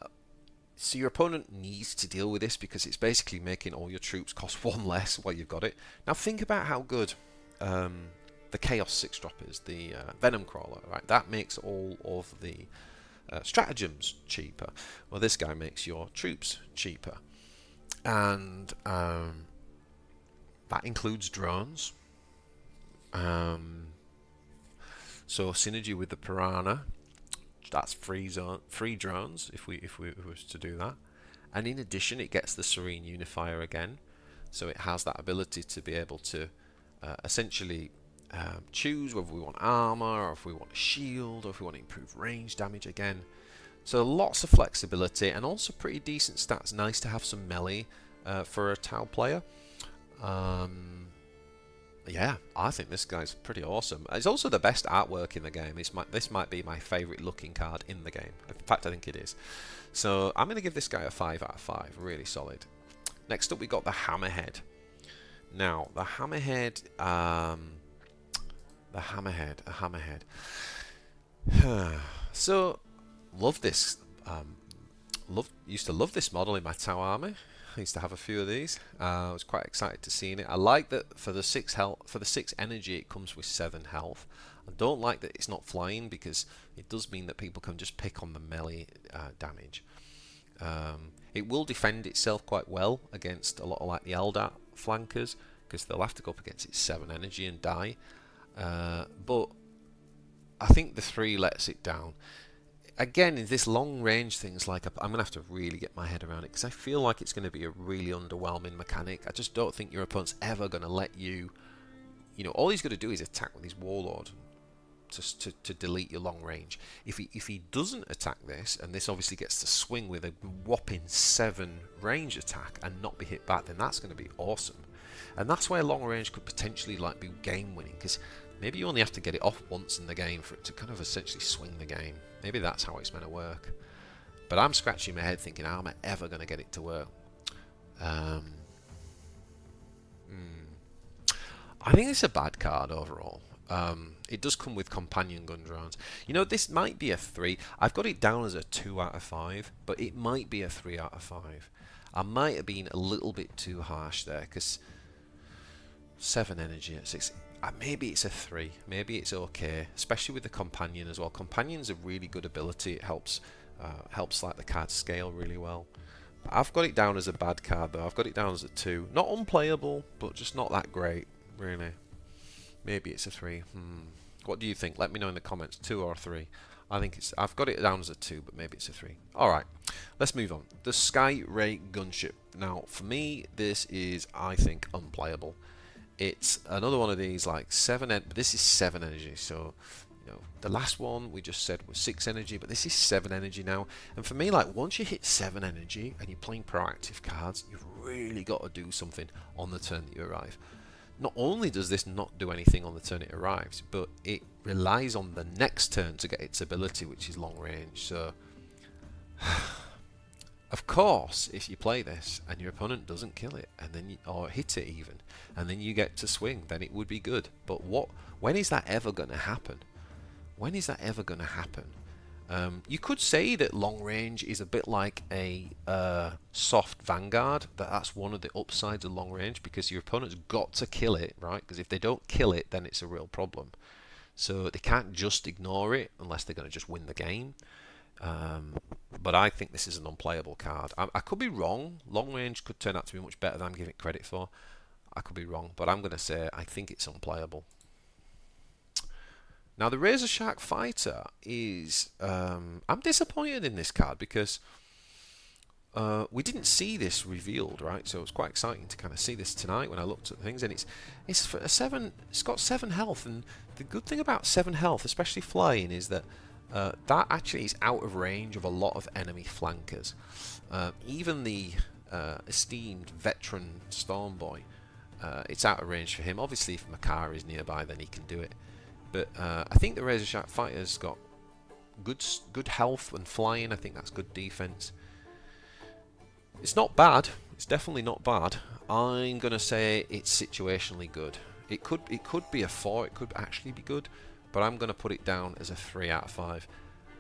your opponent needs to deal with this because it's basically making all your troops cost 1 less while you've got it. Now, think about how good the Chaos 6-drop is, the Venom Crawler, right? That makes all of the stratagems cheaper. Well, this guy makes your troops cheaper. And that includes drones. So synergy with the Piranha, that's free drones if we was to do that. And in addition, it gets the Serene Unifier again, so it has that ability to be able to essentially choose whether we want armor or if we want a shield or if we want to improve range damage again. So lots of flexibility and also pretty decent stats. Nice to have some melee for a Tau player. Yeah, I think this guy's pretty awesome. It's also the best artwork in the game. This might be my favourite looking card in the game. In fact, I think it is. So I'm going to give this guy a 5 out of 5. Really solid. Next up, we got the Hammerhead. Now, the Hammerhead... So, love this. Used to love this model in my Tau army. I used to have a few of these. I was quite excited to see it. I like that for the 6 health, for the 6 energy, it comes with 7 health. I don't like that it's not flying because it does mean that people can just pick on the melee damage. It will defend itself quite well against a lot of like the Eldar flankers because they'll have to go up against its 7 energy and die. But I think the 3 lets it down. Again, in this long range things, like I'm going to have to really get my head around it because I feel like it's going to be a really underwhelming mechanic. I just don't think your opponent's ever going to let you, all he's going to do is attack with his Warlord to delete your long range. If he doesn't attack this, and this obviously gets to swing with a whopping 7 range attack and not be hit back, then that's going to be awesome. And that's where long range could potentially like be game winning because maybe you only have to get it off once in the game for it to kind of essentially swing the game. Maybe that's how it's meant to work. But I'm scratching my head thinking, how am I ever going to get it to work? I think it's a bad card overall. It does come with companion gun drones. This might be a 3. I've got it down as a 2 out of 5, but it might be a 3 out of 5. I might have been a little bit too harsh there because 7 energy at 6. Maybe it's a 3. Maybe it's okay, especially with the companion as well. Companion's a really good ability. It helps like the card scale really well. I've got it down as a bad card though. I've got it down as a 2. Not unplayable, but just not that great, really. Maybe it's a 3. What do you think? Let me know in the comments. 2 or 3. I've got it down as a 2, but maybe it's a 3. Alright, let's move on. The Sky Ray Gunship. Now, for me, this is, I think, unplayable. It's another one of these, like 7, but this is 7 energy, so, the last one we just said was 6 energy, but this is 7 energy now. And for me, like, once you hit 7 energy and you're playing proactive cards, you've really got to do something on the turn that you arrive. Not only does this not do anything on the turn it arrives, but it relies on the next turn to get its ability, which is long range. So Of course, if you play this and your opponent doesn't kill it, and then or hit it even, and then you get to swing, then it would be good. But when is that ever going to happen? When is that ever going to happen? You could say that long range is a bit like a soft vanguard. That's one of the upsides of long range, because your opponent's got to kill it, right? Because if they don't kill it, then it's a real problem. So they can't just ignore it unless they're going to just win the game. But I think this is an unplayable card. I could be wrong. Long range could turn out to be much better than I'm giving it credit for. I could be wrong, but I'm going to say I think it's unplayable. Now the Razor Shark Fighter is... I'm disappointed in this card because we didn't see this revealed, right? So it was quite exciting to kind of see this tonight when I looked at things, and it's for a 7. It's got 7 health, and the good thing about 7 health, especially flying, is that that actually is out of range of a lot of enemy flankers. Even the esteemed veteran Stormboy, it's out of range for him. Obviously, if Makar is nearby, then he can do it. But I think the Razor Shark Fighter's got good health and flying. I think that's good defense. It's not bad. It's definitely not bad. I'm gonna say it's situationally good. It could be a 4. It could actually be good, but I'm gonna put it down as a 3 out of 5.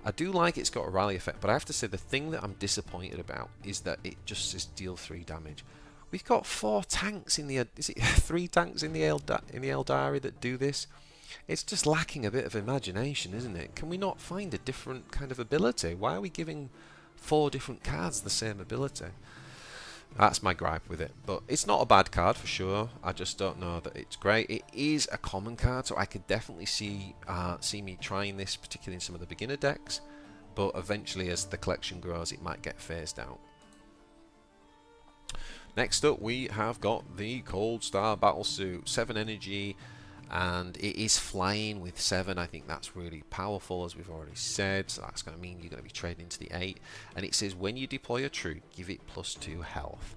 I do like it's got a rally effect, but I have to say the thing that I'm disappointed about is that it just says deal 3 damage. We've got 4 tanks in the... Is it 3 tanks in the Eldari that do this? It's just lacking a bit of imagination, isn't it? Can we not find a different kind of ability? Why are we giving 4 different cards the same ability? That's my gripe with it. But it's not a bad card for sure. I just don't know that it's great. It is a common card, so I could definitely see me trying this, particularly in some of the beginner decks. But eventually, as the collection grows, it might get phased out. Next up, we have got the Cold Star Battlesuit, 7 energy, and it is flying with 7. I think that's really powerful, as we've already said. So that's going to mean you're going to be trading into the 8. And it says when you deploy a troop, give it +2 health.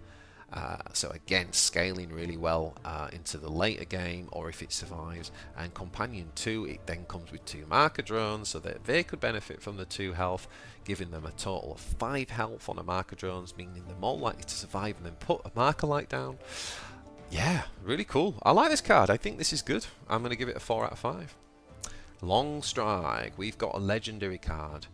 So again, scaling really well into the later game, or if it survives. And Companion 2, it then comes with 2 marker drones, so that they could benefit from the 2 health, giving them a total of 5 health on a marker drones, meaning they're more likely to survive and then put a marker light down. Yeah, really cool. I like this card. I think this is good. I'm going to give it a 4 out of 5. Long Strike. We've got a legendary card.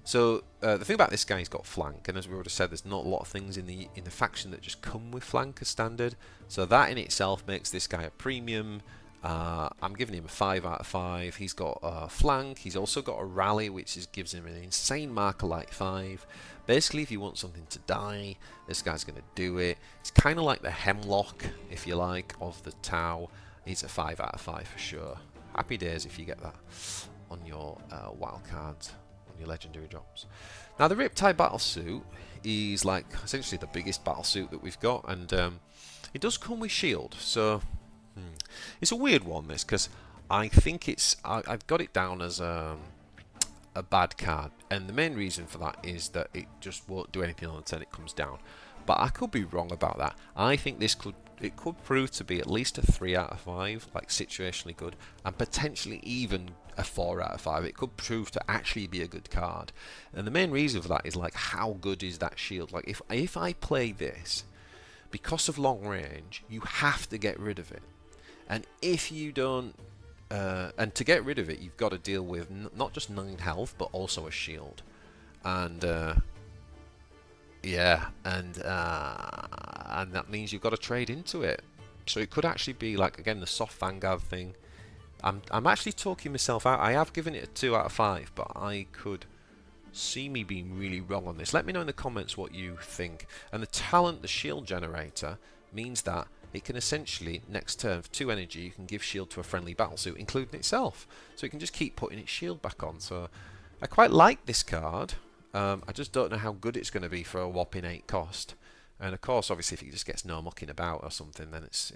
So the thing about this guy, he's got flank, and as we already said, there's not a lot of things in the faction that just come with flank as standard. So that in itself makes this guy a premium. I'm giving him a 5 out of 5. He's got a flank. He's also got a rally, which gives him an insane marker like 5. Basically, if you want something to die, this guy's going to do it. It's kind of like the Hemlock, if you like, of the Tau. He's a 5 out of 5 for sure. Happy days if you get that on your wild cards, on your legendary drops. Now, the Riptide Battlesuit is like essentially the biggest battlesuit that we've got, and it does come with shield. So it's a weird one, this, because I think I've got it down as a bad card, and the main reason for that is that it just won't do anything on the turn it comes down. But I could be wrong about that. I think this could prove to be at least a 3 out of 5, like situationally good, and potentially even a 4 out of 5. It could prove to actually be a good card, and the main reason for that is like how good is that shield. Like if I play this, because of long range, you have to get rid of it, and if you don't. And to get rid of it, you've got to deal with not just 9 health, but also a shield. And yeah, and that means you've got to trade into it. So it could actually be like, again, the soft vanguard thing. I'm actually talking myself out. I have given it a 2 out of 5, but I could see me being really wrong on this. Let me know in the comments what you think. And the talent, the shield generator, means that it can essentially, next turn, for 2 energy, you can give shield to a friendly battlesuit, including itself. So it can just keep putting its shield back on. So I quite like this card. I just don't know how good it's going to be for a whopping 8 cost. And of course, obviously, if it just gets no mucking about or something, then it's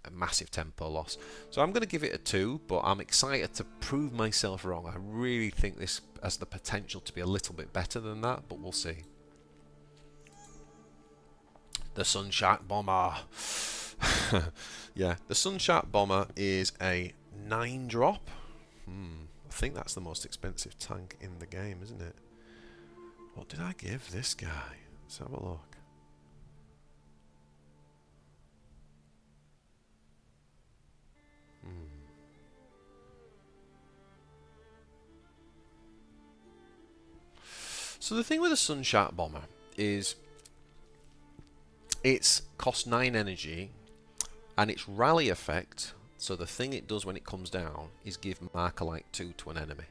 a massive tempo loss. So I'm going to give it a 2, but I'm excited to prove myself wrong. I really think this has the potential to be a little bit better than that, but we'll see. The Sunshark Bomber. Yeah, the Sunshark Bomber is a 9-drop. I think that's the most expensive tank in the game, isn't it? What did I give this guy? Let's have a look. So the thing with the Sunshark Bomber is it's cost 9 energy and its rally effect, so the thing it does when it comes down is give Marker Light 2 to an enemy.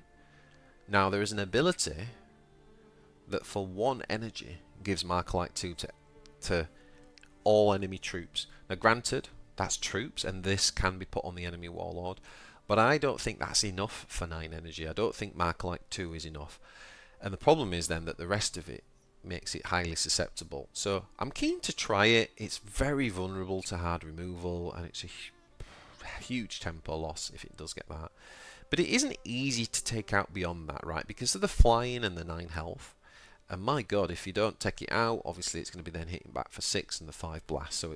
Now there is an ability that for 1 energy gives Marker Light 2 to all enemy troops. Now granted, that's troops and this can be put on the enemy warlord, but I don't think that's enough for 9 energy. I don't think Marker Light 2 is enough. And the problem is then that the rest of it makes it highly susceptible. So I'm keen to try it. It's very vulnerable to hard removal and it's a huge tempo loss if it does get that. But it isn't easy to take out beyond that, right? Because of the flying and the 9 health. And my god, if you don't take it out, obviously it's going to be then hitting back for 6 and the 5 blast. So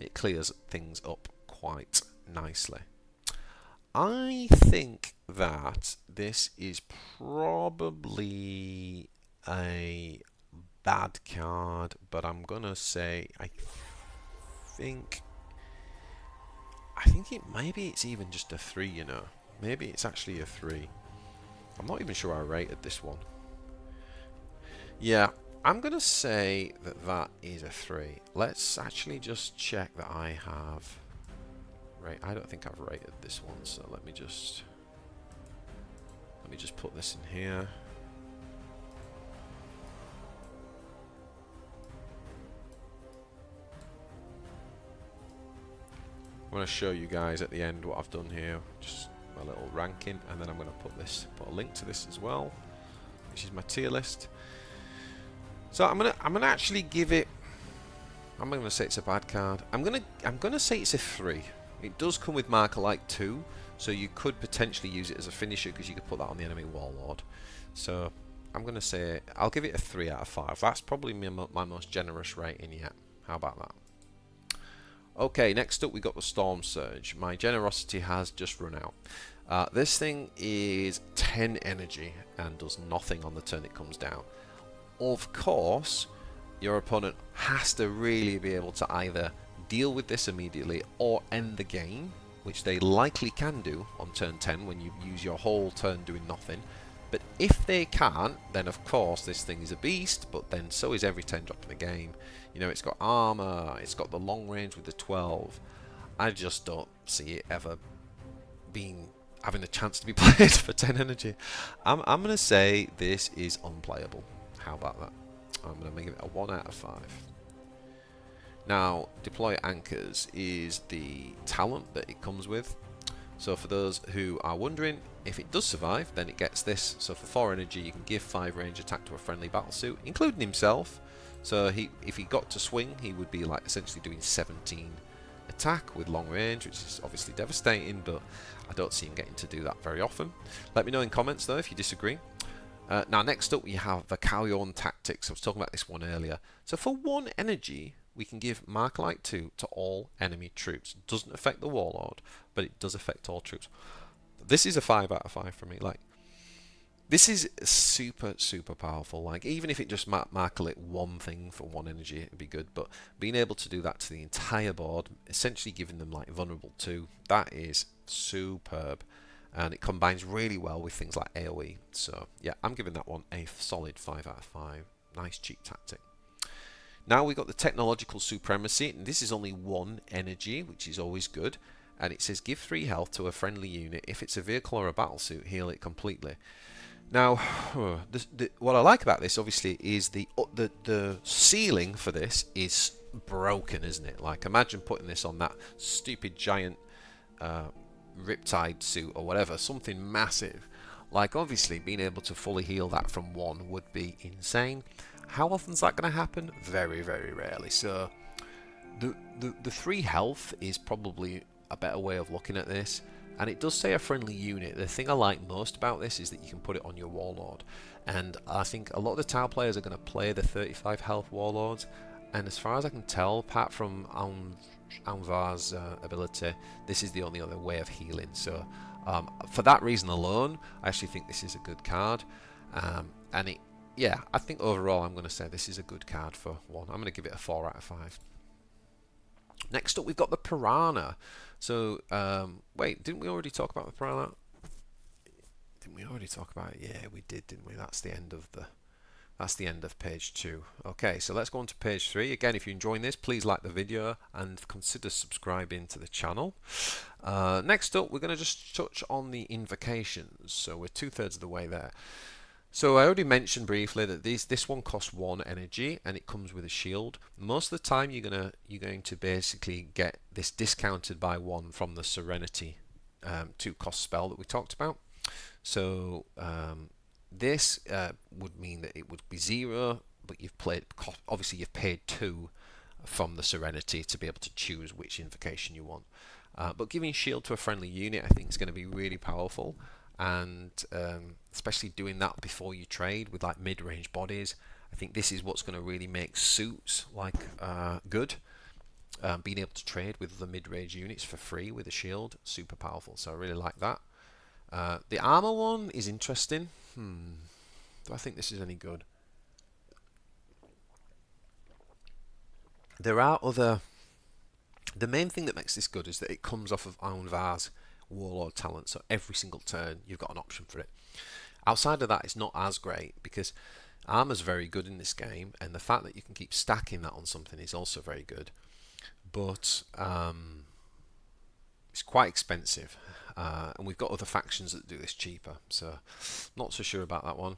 it clears things up quite nicely. I think that this is probably a bad card, but I'm gonna say I think maybe it's even just a 3, you know. Maybe it's actually a 3. I'm not even sure I rated this one. Yeah, I'm gonna say that is a 3. Let's actually just check that I have. Right, I don't think I've rated this one, so let me just put this in here. I'm going to show you guys at the end what I've done here, just my little ranking, and then I'm going to put a link to this as well, which is my tier list. So I'm gonna actually give it. I'm going to say it's a bad card. I'm gonna say it's a 3. It does come with Marker Light 2, so you could potentially use it as a finisher because you could put that on the enemy warlord. So I'm going to say I'll give it a 3 out of 5. That's probably my most generous rating yet. How about that? Okay, next up we got the Storm Surge. My generosity has just run out. This thing is 10 energy and does nothing on the turn it comes down. Of course, your opponent has to really be able to either deal with this immediately or end the game, which they likely can do on turn 10 when you use your whole turn doing nothing. But if they can't, then of course this thing is a beast, but then so is every 10 drop in the game. You know, it's got armor, it's got the long range with the 12. I just don't see it ever having a chance to be played for 10 energy. I'm going to say this is unplayable. How about that? I'm going to make it a 1 out of 5. Now, Deploy Anchors is the talent that it comes with. So for those who are wondering, if it does survive, then it gets this. So for 4 energy, you can give 5 range attack to a friendly battlesuit, including himself. So if he got to swing, he would be like essentially doing 17 attack with long range, which is obviously devastating, but I don't see him getting to do that very often. Let me know in comments though if you disagree. Now next up we have the Kalyon Tactics. I was talking about this one earlier. So for 1 energy, we can give Marker Light 2 to all enemy troops. It doesn't affect the warlord, but it does affect all troops. This is a 5 out of 5 for me. Like, this is super, super powerful. Like, even if it just Marker Lit 1 thing for 1 energy, it'd be good. But being able to do that to the entire board, essentially giving them like vulnerable 2, that is superb. And it combines really well with things like AoE. So yeah, I'm giving that one a solid 5 out of 5. Nice cheap tactic. Now we've got the Technological Supremacy, and this is only 1 energy, which is always good. And it says give 3 health to a friendly unit. If it's a vehicle or a battlesuit, heal it completely. Now, what I like about this, obviously, is the ceiling for this is broken, isn't it? Like, imagine putting this on that stupid giant Riptide suit or whatever, something massive. Like, obviously, being able to fully heal that from 1 would be insane. How often is that going to happen? Very, very rarely. So the 3 health is probably a better way of looking at this. And it does say a friendly unit. The thing I like most about this is that you can put it on your warlord. And I think a lot of the Tau players are going to play the 35 health warlords. And as far as I can tell, apart from Anvar's ability, this is the only other way of healing. So for that reason alone, I actually think this is a good card. And yeah, I think overall I'm going to say this is a good card for 1. I'm going to give it a 4 out of 5. Next up, we've got the Piranha. So, wait, didn't we already talk about the Piranha? Didn't we already talk about it? Yeah, we did, didn't we? That's the end of page 2. Okay, so let's go on to page 3. Again, if you're enjoying this, please like the video and consider subscribing to the channel. Next up, we're going to just touch on the invocations. So we're 2/3 of the way there. So I already mentioned briefly that this one costs 1 energy and it comes with a shield. Most of the time you're going to basically get this discounted by 1 from the Serenity 2 cost spell that we talked about. So this would mean that it would be 0, but obviously you've paid 2 from the Serenity to be able to choose which invocation you want. But giving shield to a friendly unit I think is going to be really powerful, and especially doing that before you trade with like mid-range bodies. I think this is what's going to really make suits like good. Being able to trade with the mid-range units for free with a shield, super powerful. So I really like that. The armor one is interesting. Do I think this is any good? There are other. The main thing that makes this good is that it comes off of Aunvar's Warlord talent, so every single turn you've got an option for it. Outside of that, it's not as great because armor's very good in this game, and the fact that you can keep stacking that on something is also very good. But it's quite expensive, and we've got other factions that do this cheaper, so not so sure about that one.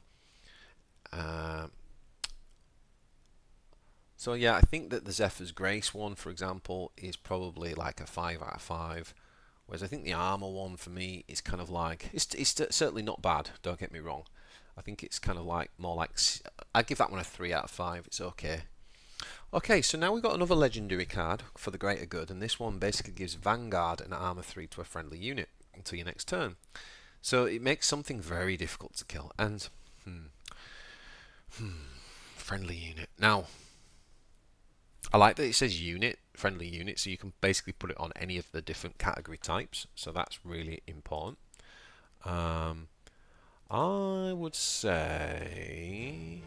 So yeah, I think that the Zephyr's Grace one, for example, is probably like a 5 out of 5. Whereas I think the armor one for me is kind of like, it's certainly not bad, don't get me wrong. I think it's kind of like more like, I'd give that one a 3 out of 5. It's okay. Okay, so now we've got another legendary card for the greater good, and this one basically gives Vanguard and armor 3 to a friendly unit until your next turn. So it makes something very difficult to kill. And friendly unit. Now, I like that it says unit, friendly unit, so you can basically put it on any of the different category types. So that's really important. I would say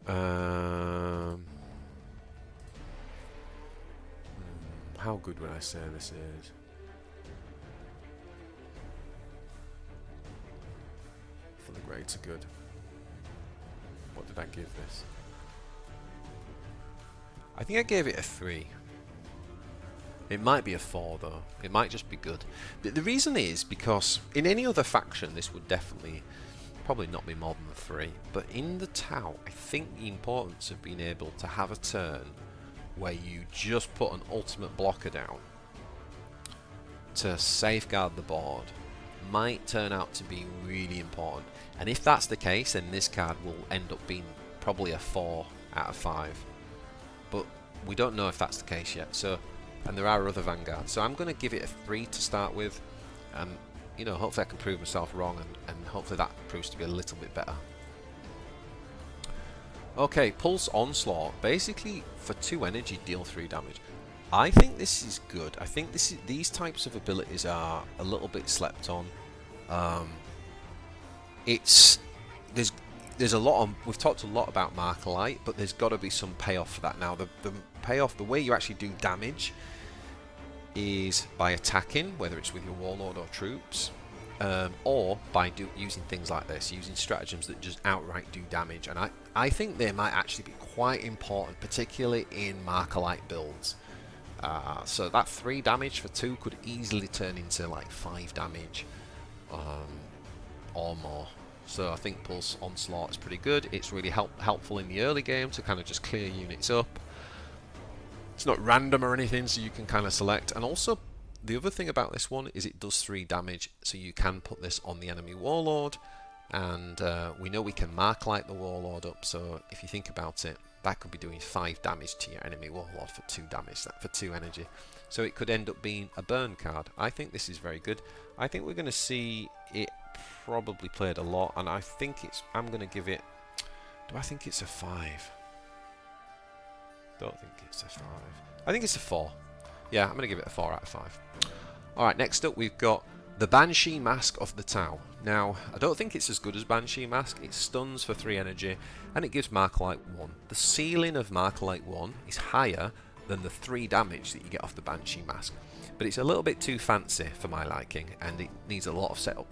how good would I say this is? For the greater good. What did I give this? I think I gave it a 3. It might be a 4 though. It might just be good. But the reason is because in any other faction this would definitely probably not be more than a 3. But in the Tau, I think the importance of being able to have a turn where you just put an ultimate blocker down to safeguard the board might turn out to be really important. And if that's the case, then this card will end up being probably a 4 out of 5. But we don't know if that's the case yet. So, and there are other Vanguards. So I'm going to give it a 3 to start with. You know, hopefully I can prove myself wrong, and hopefully that proves to be a little bit better. Okay, Pulse Onslaught. Basically, for 2 energy, deal 3 damage. I think this is good. I think these types of abilities are a little bit slept on. There's a lot on. We've talked a lot about Markalite, but there's got to be some payoff for that. Now, the payoff, the way you actually do damage, is by attacking, whether it's with your Warlord or troops, or by using things like this, using stratagems that just outright do damage. And I think they might actually be quite important, particularly in Markalite builds. So that 3 damage for 2 could easily turn into like 5 damage or more. So I think Pulse Onslaught is pretty good. It's really helpful in the early game to kind of just clear units up. It's not random or anything, so you can kind of select. And also, the other thing about this one is it does 3 damage, so you can put this on the enemy Warlord. And we know we can Markalite the Warlord up, so if you think about it, that could be doing 5 damage to your enemy Warlord for 2 damage, for 2 energy. So it could end up being a burn card. I think this is very good. I think we're going to see it probably played a lot, and I think I'm going to give it, do I think it's a 5? Don't think it's a 5. I think it's a 4. Yeah, I'm going to give it a 4 out of 5. Alright, next up we've got The Banshee Mask of the Tau. Now, I don't think it's as good as Banshee Mask. It stuns for 3 energy, and it gives Markalite 1. The ceiling of Markalite 1 is higher than the 3 damage that you get off the Banshee Mask, but it's a little bit too fancy for my liking, and it needs a lot of setup.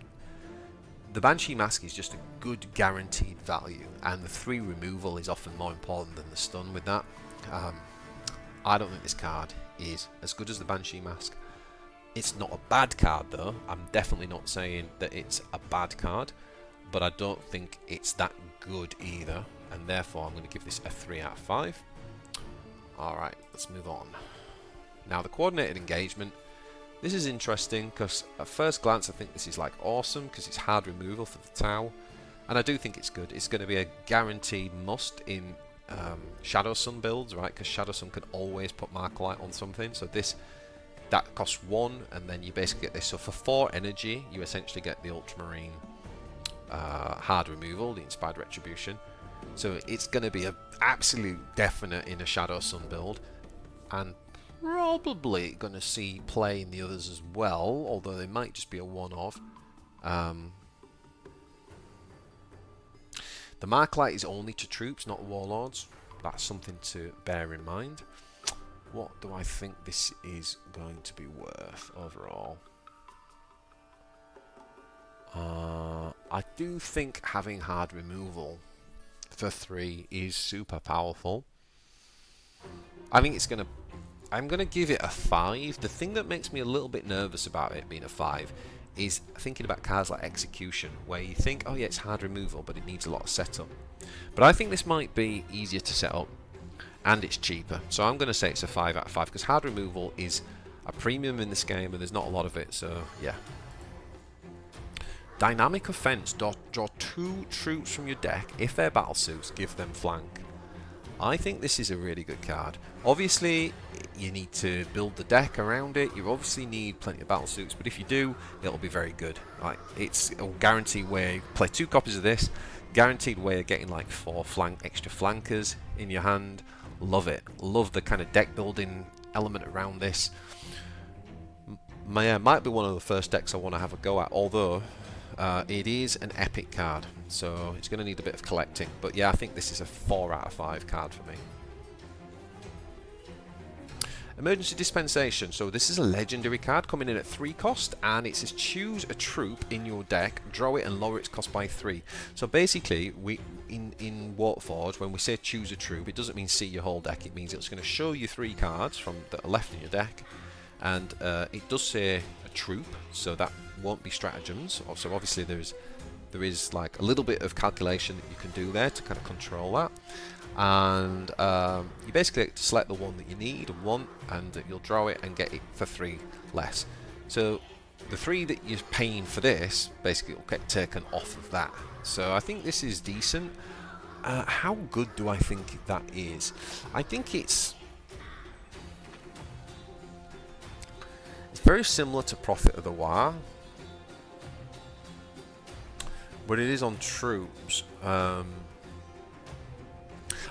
The Banshee Mask is just a good guaranteed value, and the 3 removal is often more important than the stun with that. I don't think this card is as good as the Banshee Mask. It's not a bad card though. I'm definitely not saying that it's a bad card, but I don't think it's that good either, and therefore I'm going to give this a 3 out of 5. Alright, let's move on. Now the coordinated engagement. This is interesting because at first glance I think this is like awesome because it's hard removal for the Tau, and I do think it's good. It's going to be a guaranteed must in Shadow Sun builds, right? Because Shadow Sun can always put Markalite on something, so that costs 1, and then you basically get this. So for 4 energy, you essentially get the Ultramarine hard removal, the Inspired Retribution. So it's going to be an absolute definite in a Shadow Sun build, and probably going to see play in the others as well, although they might just be a one-off. The Markalite is only to troops, not warlords. That's something to bear in mind. What do I think this is going to be worth overall? I do think having hard removal for 3 is super powerful. I think it's going to... I'm going to give it a 5. The thing that makes me a little bit nervous about it being a 5 is thinking about cards like Execution, where you think, oh yeah, it's hard removal, but it needs a lot of setup. But I think this might be easier to set up, and it's cheaper. So I'm going to say it's a 5 out of 5, because hard removal is a premium in this game, and there's not a lot of it, so yeah. Dynamic Offense. Draw 2 troops from your deck. If they're battle suits, give them flank. I think this is a really good card. Obviously, you need to build the deck around it. You obviously need plenty of battle suits, but if you do, it'll be very good. Like, it's a guaranteed way. You play 2 copies of this, guaranteed way of getting like 4 extra flankers in your hand. Love it. Love the kind of deck building element around this. Might be one of the first decks I want to have a go at, although it is an epic card, so it's going to need a bit of collecting. But yeah, I think this is a 4 out of 5 card for me. Emergency Dispensation. So this is a legendary card coming in at 3 cost, and it says choose a troop in your deck, draw it and lower its cost by 3. So basically, in Warpforge, when we say choose a troop, it doesn't mean see your whole deck. It means it's going to show you 3 cards that are left in your deck, and it does say a troop, so that won't be stratagems. So obviously there is like a little bit of calculation that you can do there to kind of control that. And you basically select the one that you need and want, and you'll draw it and get it for 3 less. So the 3 that you're paying for this basically will get taken off of that. So I think this is decent. How good do I think that is? I think it's very similar to Prophet of the War, but it is on troops. I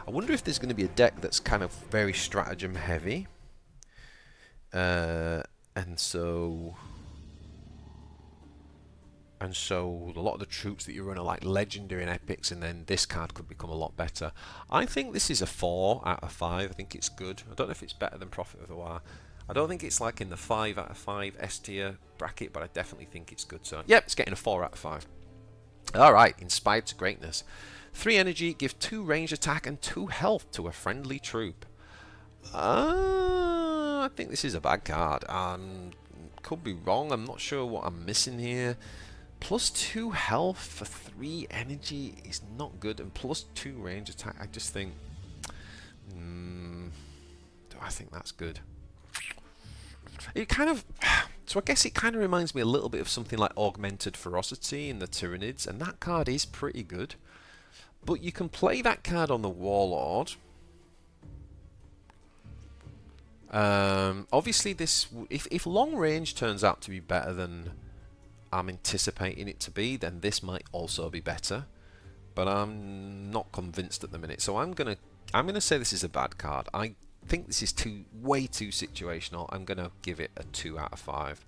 wonder if there's going to be a deck that's kind of very stratagem heavy, and so a lot of the troops that you run are like legendary and epics, and then this card could become a lot better. I think this is a 4 out of 5. I think it's good. I don't know if it's better than Prophet of the War. I don't think it's like in the 5 out of 5 S tier bracket, but I definitely think it's good. So yep, it's getting a 4 out of 5. Alright, Inspired to Greatness. 3 energy, give 2 ranged attack and 2 health to a friendly troop. I think this is a bad card. Could be wrong. I'm not sure what I'm missing here. Plus 2 health for 3 energy is not good, and plus 2 range attack. I just think... do I think that's good? It kind of... So I guess it kind of reminds me a little bit of something like Augmented Ferocity in the Tyranids, and that card is pretty good. But you can play that card on the Warlord. Obviously, this if long range turns out to be better than I'm anticipating it to be, then this might also be better. But I'm not convinced at the minute, so I'm gonna say this is a bad card. I think this is way too situational. I'm gonna give it a 2 out of 5.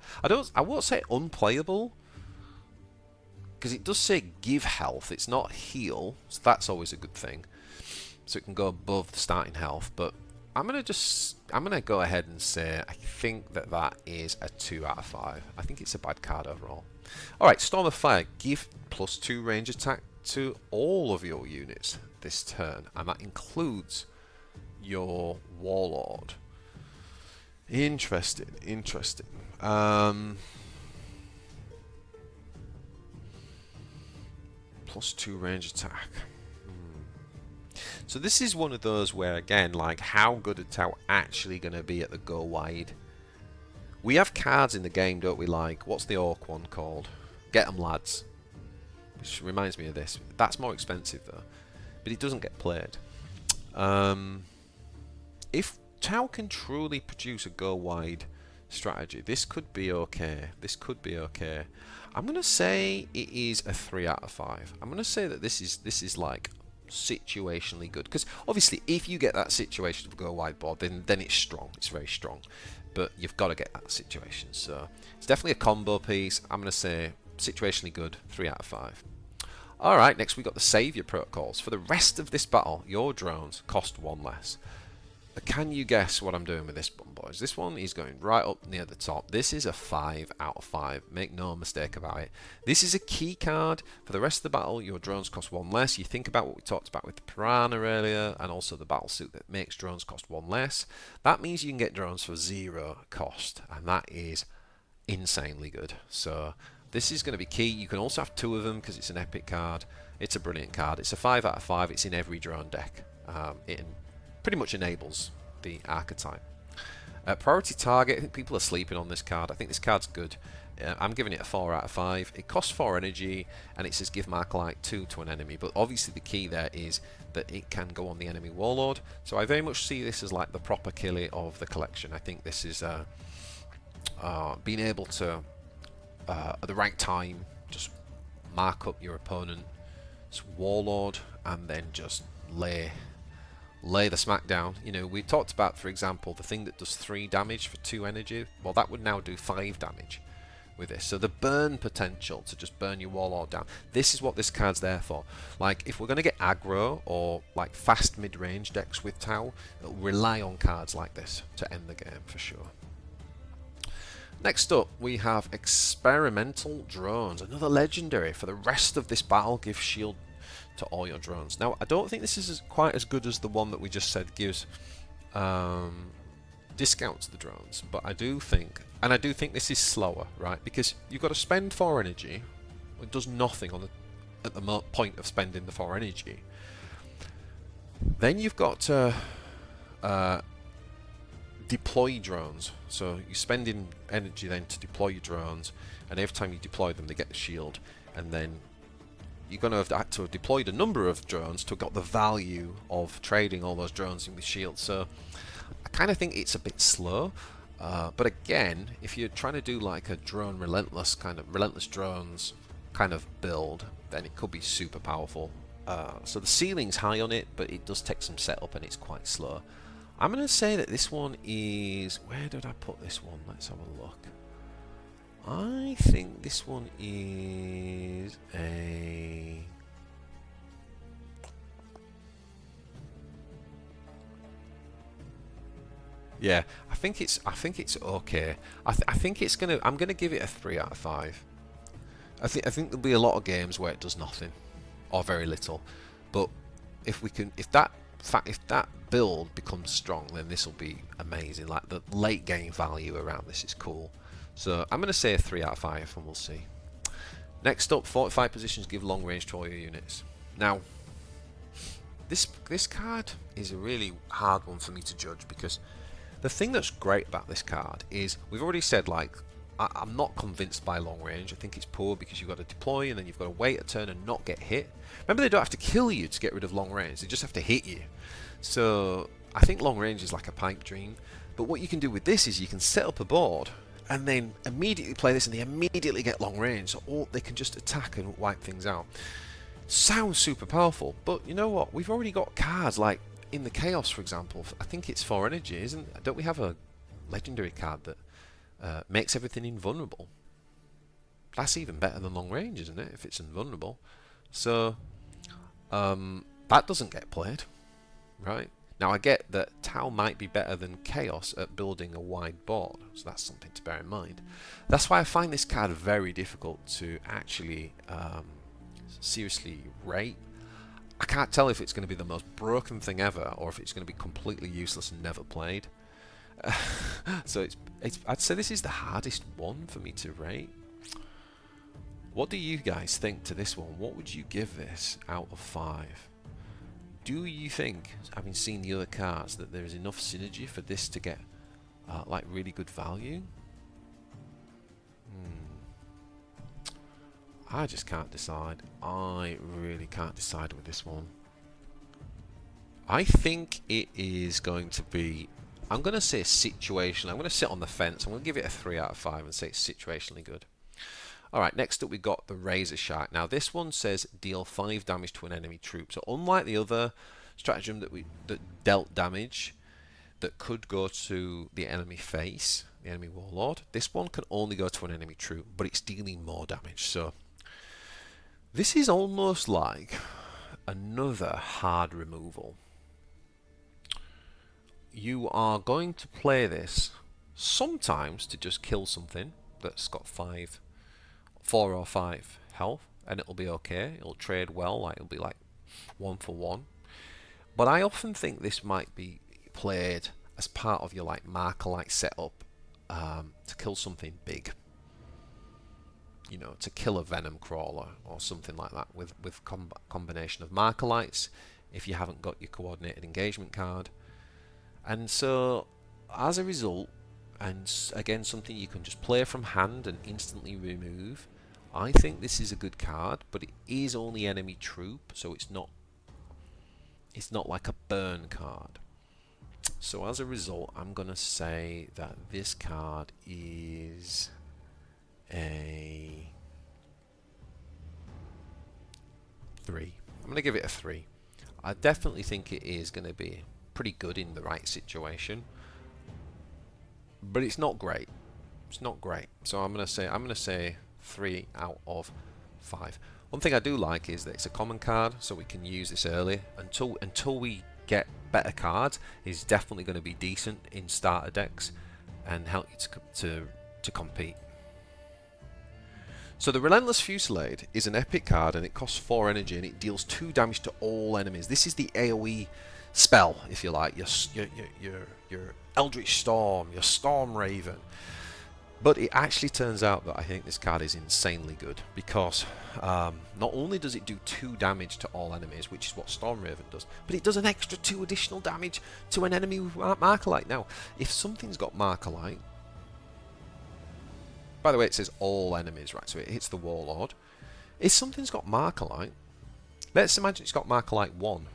I won't say unplayable, because it does say give health. It's not heal, so that's always a good thing. So it can go above the starting health, but I'm gonna go ahead and say I think that is a 2 out of 5. I think it's a bad card overall. Alright, Storm of Fire. Give +2 range attack to all of your units this turn, and that includes your Warlord. Interesting. +2 range attack. So this is one of those where, again, like, how good is Tau actually going to be at the go wide? We have cards in the game, don't we? Like, what's the Orc one called? Get 'em Lads. Which reminds me of this. That's more expensive though, but it doesn't get played. If Tau can truly produce a go wide strategy, this could be okay. I'm gonna say it is a 3 out of 5. I'm gonna say that this is like situationally good, because obviously if you get that situation of go wide board, then it's strong. It's very strong, but you've got to get that situation. So it's definitely a combo piece. I'm gonna say situationally good, 3 out of 5. Alright, next we got the Saviour Protocols. For the rest of this battle, your drones cost 1 less. Can you guess what I'm doing with this one, boys? This one is going right up near the top. This is a 5 out of 5. Make no mistake about it. This is a key card. For the rest of the battle, your drones cost 1 less. You think about what we talked about with the Piranha earlier, and also the battle suit that makes drones cost 1 less. That means you can get drones for 0 cost, and that is insanely good. So this is going to be key. You can also have 2 of them because it's an epic card. It's a brilliant card. It's a 5 out of 5. It's in every drone deck. It pretty much enables the archetype. Priority target. I think people are sleeping on this card. I think this card's good. I'm giving it a 4 out of 5. It costs 4 energy, and it says give Markalite 2 to an enemy. But obviously the key there is that it can go on the enemy Warlord. So I very much see this as like the proper killie of the collection. I think this is being able to at the right time just mark up your opponent's Warlord and then just lay the smack down. You know, we talked about, for example, the thing that does 3 damage for 2 energy. Well, that would now do 5 damage with this. So the burn potential to just burn your Warlord down. This is what this card's there for. Like, if we're going to get aggro or like fast mid-range decks with Tau, it'll rely on cards like this to end the game for sure. Next up, we have Experimental Drones. Another legendary. For the rest of this battle, give shield to all your drones. Now, I don't think this is quite as good as the one that we just said gives discounts the drones, but I do think this is slower, right? Because you've got to spend 4 energy. It does nothing at the point of spending the 4 energy. Then you've got to deploy drones. So you're spending energy then to deploy your drones, and every time you deploy them, they get the shield, and then you're going to have to have deployed a number of drones to have got the value of trading all those drones in with shields. So I kind of think it's a bit slow. But again, if you're trying to do like a drone relentless drones kind of build, then it could be super powerful. So the ceiling's high on it, but it does take some setup and it's quite slow. I'm going to say that this one is... Where did I put this one? Let's have a look. I think this one is a... Yeah, I think it's okay. I think it's gonna... I'm gonna give it a 3 out of 5. I think there'll be a lot of games where it does nothing or very little, but if that build becomes strong, then this will be amazing. Like, the late game value around this is cool. So I'm going to say a 3 out of 5, and we'll see. Next up, 45 positions give long range to all your units. Now, this card is a really hard one for me to judge, because the thing that's great about this card is, we've already said, like, I'm not convinced by long range. I think it's poor because you've got to deploy and then you've got to wait a turn and not get hit. Remember, they don't have to kill you to get rid of long range. They just have to hit you. So I think long range is like a pipe dream. But what you can do with this is you can set up a board and then immediately play this, and they immediately get long range. So they can just attack and wipe things out. Sounds super powerful, but you know what? We've already got cards like in the Chaos, for example, I think it's 4 energy, isn't? Don't we have a legendary card that makes everything invulnerable? That's even better than long range, isn't it? If it's invulnerable, so that doesn't get played, right? Now I get that Tau might be better than Chaos at building a wide board, so that's something to bear in mind. That's why I find this card very difficult to actually seriously rate. I can't tell if it's going to be the most broken thing ever, or if it's going to be completely useless and never played. So I'd say this is the hardest one for me to rate. What do you guys think to this one? What would you give this out of 5? Do you think, having seen the other cards, that there is enough synergy for this to get like really good value? I just can't decide. I really can't decide with this one. I think it is going to be, I'm going to say situational. I'm going to sit on the fence. I'm going to give it a 3 out of 5 and say it's situationally good. Alright, next up we got the Razor Shark. Now this one says deal 5 damage to an enemy troop. So unlike the other stratagem that dealt damage that could go to the enemy face, the enemy warlord, this one can only go to an enemy troop, but it's dealing more damage. So this is almost like another hard removal. You are going to play this sometimes to just kill something that's got 4 or 5 health, and it'll be okay. It'll trade well, like it'll be like 1 for 1. But I often think this might be played as part of your like marker-like setup to kill something big. You know, to kill a venom crawler or something like that with combination of marker lights if you haven't got your coordinated engagement card. And so as a result, and again something you can just play from hand and instantly remove, I think this is a good card, but it is only enemy troop, so it's not like a burn card. So as a result, I'm gonna say that this card is a 3. I'm gonna give it a 3. I definitely think it is gonna be pretty good in the right situation, but it's not great. It's not great. So I'm gonna say 3 out of 5. One thing I do like is that it's a common card, so we can use this early until we get better cards. It's definitely going to be decent in starter decks and help you to compete. So the Relentless Fusillade is an epic card, and it costs 4 energy, and it deals 2 damage to all enemies. This is the AoE spell, if you like, your Eldritch Storm, your Storm Raven. But it actually turns out that I think this card is insanely good, because not only does it do 2 damage to all enemies, which is what Storm Raven does, but it does an extra 2 additional damage to an enemy with Marker Light. Now, if something's got Marker Light, by the way, it says all enemies, right, so it hits the Warlord. If something's got Marker Light, let's imagine it's got Marker Light 1.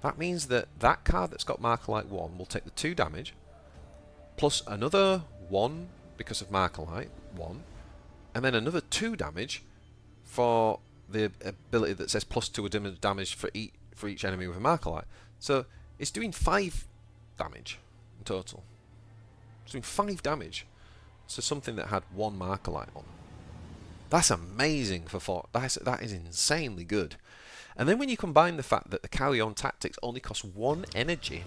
That means that that card that's got Marker Light 1 will take the 2 damage, plus another 1 because of Marker Light, 1, and then another 2 damage for the ability that says plus 2 damage for each enemy with a Marker Light. So it's doing 5 damage in total. It's doing 5 damage. So something that had 1 Marker Light on. That's amazing for 4. That is insanely good. And then when you combine the fact that the carry-on tactics only cost 1 energy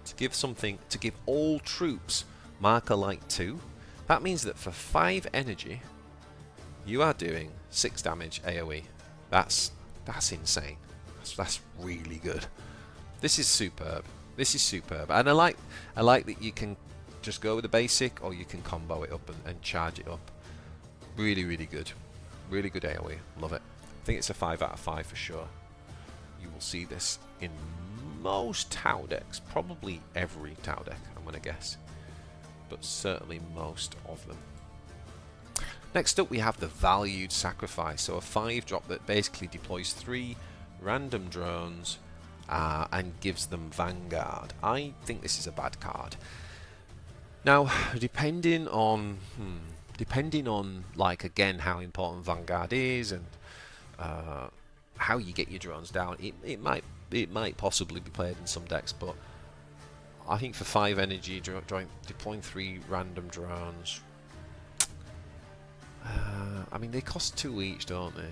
to give all troops Marker Light 2, that means that for 5 energy you are doing 6 damage AoE. That's insane. That's really good. This is superb. This is superb. And I like that you can just go with the basic, or you can combo it up and charge it up. Really, really good. Really good AoE. Love it. I think it's a 5 out of 5 for sure. You will see this in most Tau decks. Probably every Tau deck, I'm going to guess. But certainly most of them. Next up we have the Valued Sacrifice. So a 5-drop that basically deploys 3 random drones and gives them Vanguard. I think this is a bad card. Now, depending on like again how important Vanguard is, and how you get your drones down. It might possibly be played in some decks, but I think for 5 energy, deploying 3 random drones. I mean, they cost 2 each, don't they?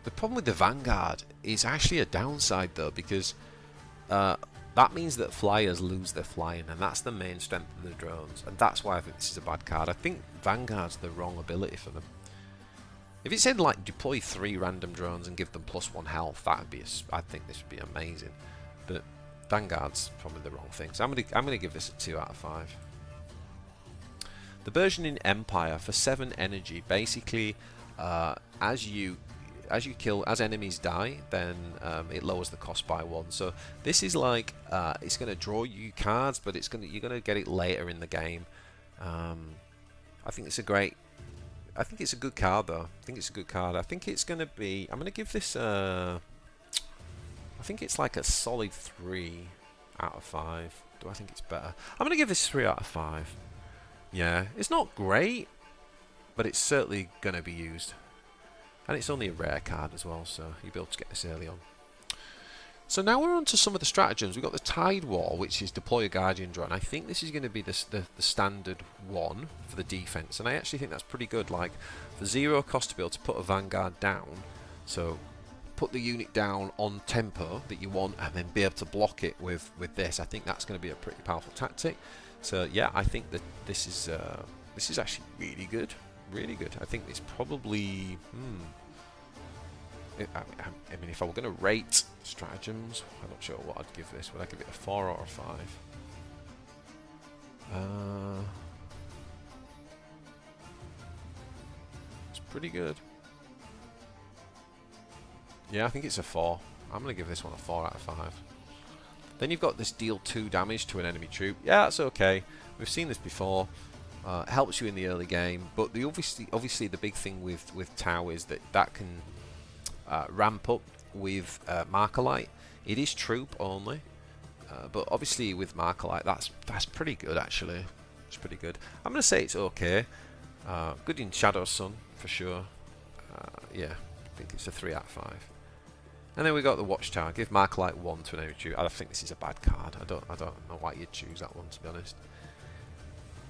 The problem with the Vanguard is actually a downside though, because that means that flyers lose their flying, and that's the main strength of the drones, and that's why I think this is a bad card. I think Vanguard's the wrong ability for them. If it said like deploy 3 random drones and give them +1 health, that'd be I think this would be amazing. But Vanguard's probably the wrong thing, so I'm gonna give this a 2 out of 5. The version in Empire for 7 energy, basically, as enemies die, then it lowers the cost by 1. So this is like it's going to draw you cards, but you're going to get it later in the game. I think it's a good card though. I think it's a good card. I think it's going to be. I'm going to give this. I think it's like a solid 3 out of 5. Do I think it's better? I'm going to give this 3 out of 5. Yeah, it's not great, but it's certainly going to be used. And it's only a rare card as well, so you'll be able to get this early on. So now we're on to some of the stratagems. We've got the Tide Wall, which is deploy a Guardian drone. I think this is going to be the standard one for the defense, and I actually think that's pretty good. Like, for 0 cost to be able to put a Vanguard down, so put the unit down on tempo that you want, and then be able to block it with this. I think that's going to be a pretty powerful tactic. So yeah, I think that this is actually really good. Really good. I think it's probably. I mean, if I were going to rate stratagems, I'm not sure what I'd give this. Would I give it a 4 or a 5? It's pretty good. Yeah, I think it's a 4. I'm going to give this one a 4 out of 5. Then you've got this deal 2 damage to an enemy troop. Yeah, that's okay. We've seen this before. Helps you in the early game, but obviously the big thing with Tau is that can ramp up with Markalite. It is troop only, but obviously with Markalite that's pretty good actually. It's pretty good. I'm gonna say it's okay. Good in Shadow Sun for sure. Yeah, I think it's a 3 out of 5. And then we got the Watchtower. Give Markalite 1 to an enemy troop. I think this is a bad card. I don't know why you'd choose that one, to be honest.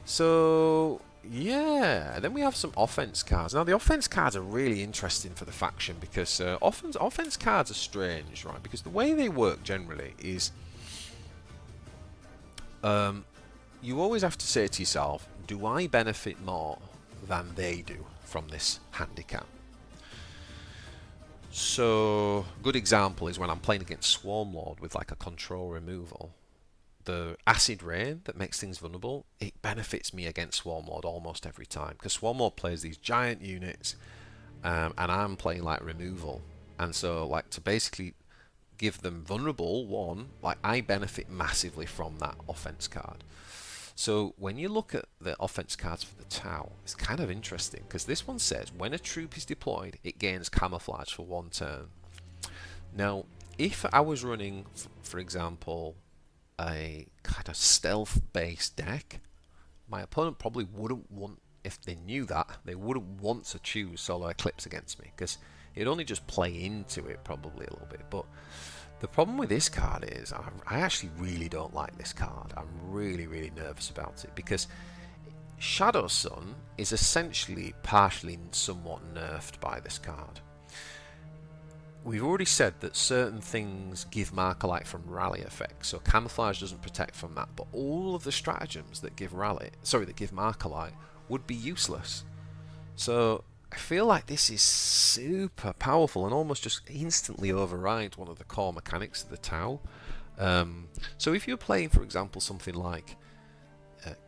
So yeah, then we have some offense cards. Now the offense cards are really interesting for the faction because offense cards are strange, right? Because the way they work generally is you always have to say to yourself, do I benefit more than they do from this handicap? So good example is when I'm playing against Swarmlord with like a control removal. The acid rain that makes things vulnerable, it benefits me against Swarmlord almost every time, because Swarmlord plays these giant units and I'm playing like removal, and so like to basically give them vulnerable 1, like I benefit massively from that offense card. So when you look at the offense cards for the Tau, it's kind of interesting because this one says when a troop is deployed it gains camouflage for 1 turn. Now if I was running for example a kind of stealth-based deck, my opponent probably wouldn't want, if they knew that, they wouldn't want to choose Solar Eclipse against me, because it'd only just play into it probably a little bit. But the problem with this card is, I actually really don't like this card. I'm really, really nervous about it, because Shadow Sun is essentially partially somewhat nerfed by this card. We've already said that certain things give Markalite from rally effects, so camouflage doesn't protect from that, but all of the stratagems that give Markalite would be useless. So I feel like this is super powerful and almost just instantly overrides one of the core mechanics of the Tau. So if you're playing, for example, something like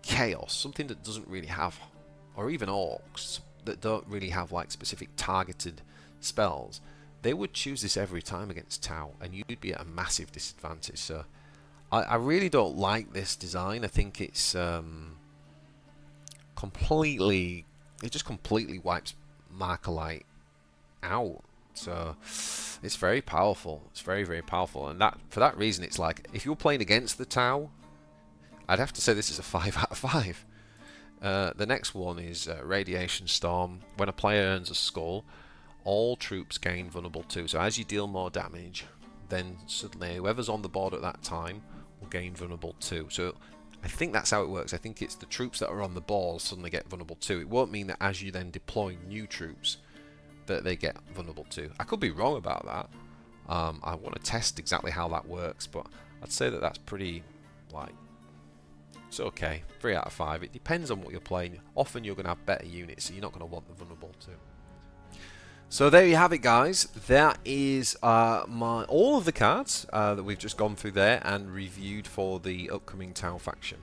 Chaos, something that doesn't really have, or even Orcs that don't really have like specific targeted spells, they would choose this every time against Tau, and you'd be at a massive disadvantage. So I really don't like this design. I think it's it just completely wipes Markalite out. So it's very powerful. It's very, very powerful, and for that reason, it's like if you're playing against the Tau, I'd have to say this is a 5 out of 5. The next one is Radiation Storm. When a player earns a skull, all troops gain vulnerable 2. So as you deal more damage, then suddenly whoever's on the board at that time will gain vulnerable 2. So I think that's how it works. I think it's the troops that are on the ball suddenly get vulnerable 2. It won't mean that as you then deploy new troops that they get vulnerable 2. I could be wrong about that. I want to test exactly how that works, but I'd say that that's pretty, like, it's okay. 3 out of 5. It depends on what you're playing. Often you're going to have better units, so you're not going to want the vulnerable 2. So there you have it, guys. That is all of the cards that we've just gone through there and reviewed for the upcoming Tau faction.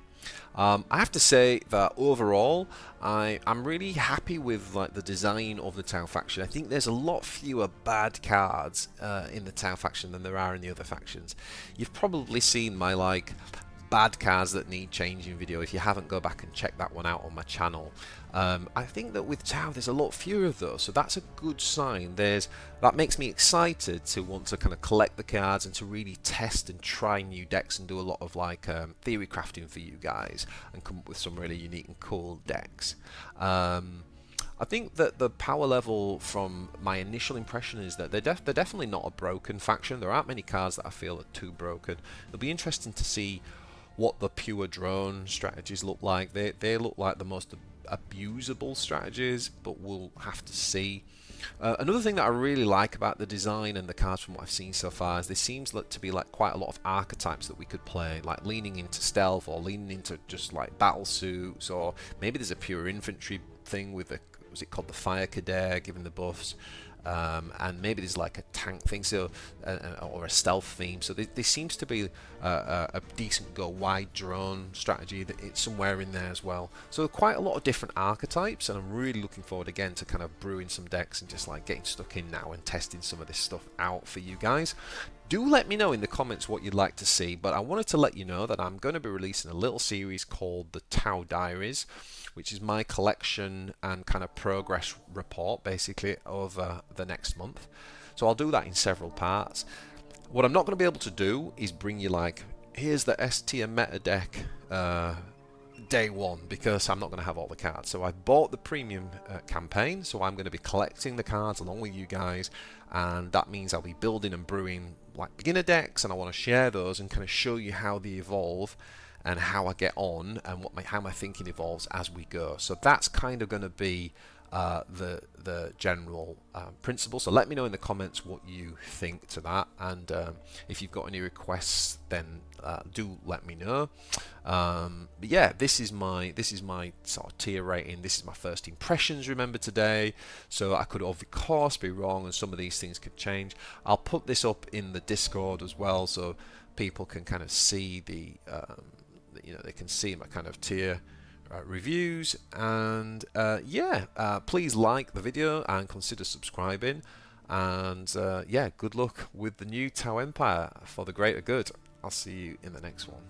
I have to say that overall, I'm really happy with like the design of the Tau faction. I think there's a lot fewer bad cards in the Tau faction than there are in the other factions. You've probably seen my like bad cards that need changing video. If you haven't, go back and check that one out on my channel. I think that with Tau there's a lot fewer of those, so that's a good sign. That makes me excited to want to kind of collect the cards and to really test and try new decks and do a lot of like theory crafting for you guys and come up with some really unique and cool decks. I think that the power level from my initial impression is that they're definitely not a broken faction. There aren't many cards that I feel are too broken. It'll be interesting to see what the pure drone strategies look like. They look like the most abusable strategies, but we'll have to see. Another thing that I really like about the design and the cards from what I've seen so far is there seems to be like quite a lot of archetypes that we could play, like leaning into stealth or leaning into just like battle suits, or maybe there's a pure infantry thing with the, was it called the Fire Cadet, given the buffs. And maybe there's like a tank thing, so or a stealth theme. So there seems to be a decent go wide drone strategy that it's somewhere in there as well. So quite a lot of different archetypes, and I'm really looking forward again to kind of brewing some decks and just like getting stuck in now and testing some of this stuff out for you guys. Do let me know in the comments what you'd like to see, but I wanted to let you know that I'm going to be releasing a little series called the Tau Diaries, which is my collection and kind of progress report basically over the next month. So I'll do that in several parts. What I'm not going to be able to do is bring you like, here's the S tier meta deck day one, because I'm not going to have all the cards. So I bought the premium campaign, so I'm going to be collecting the cards along with you guys, and that means I'll be building and brewing like beginner decks, and I want to share those and kind of show you how they evolve and how I get on and how my thinking evolves as we go. So that's kind of going to be the general principle. So let me know in the comments what you think to that, and if you've got any requests, then do let me know. But yeah, this is my sort of tier rating. This is my first impressions, remember, today, so I could of course be wrong and some of these things could change. I'll put this up in the Discord as well, so people can kind of see the they can see my kind of tier reviews, and yeah, please like the video and consider subscribing, and yeah, good luck with the new Tau Empire for the greater good. I'll see you in the next one.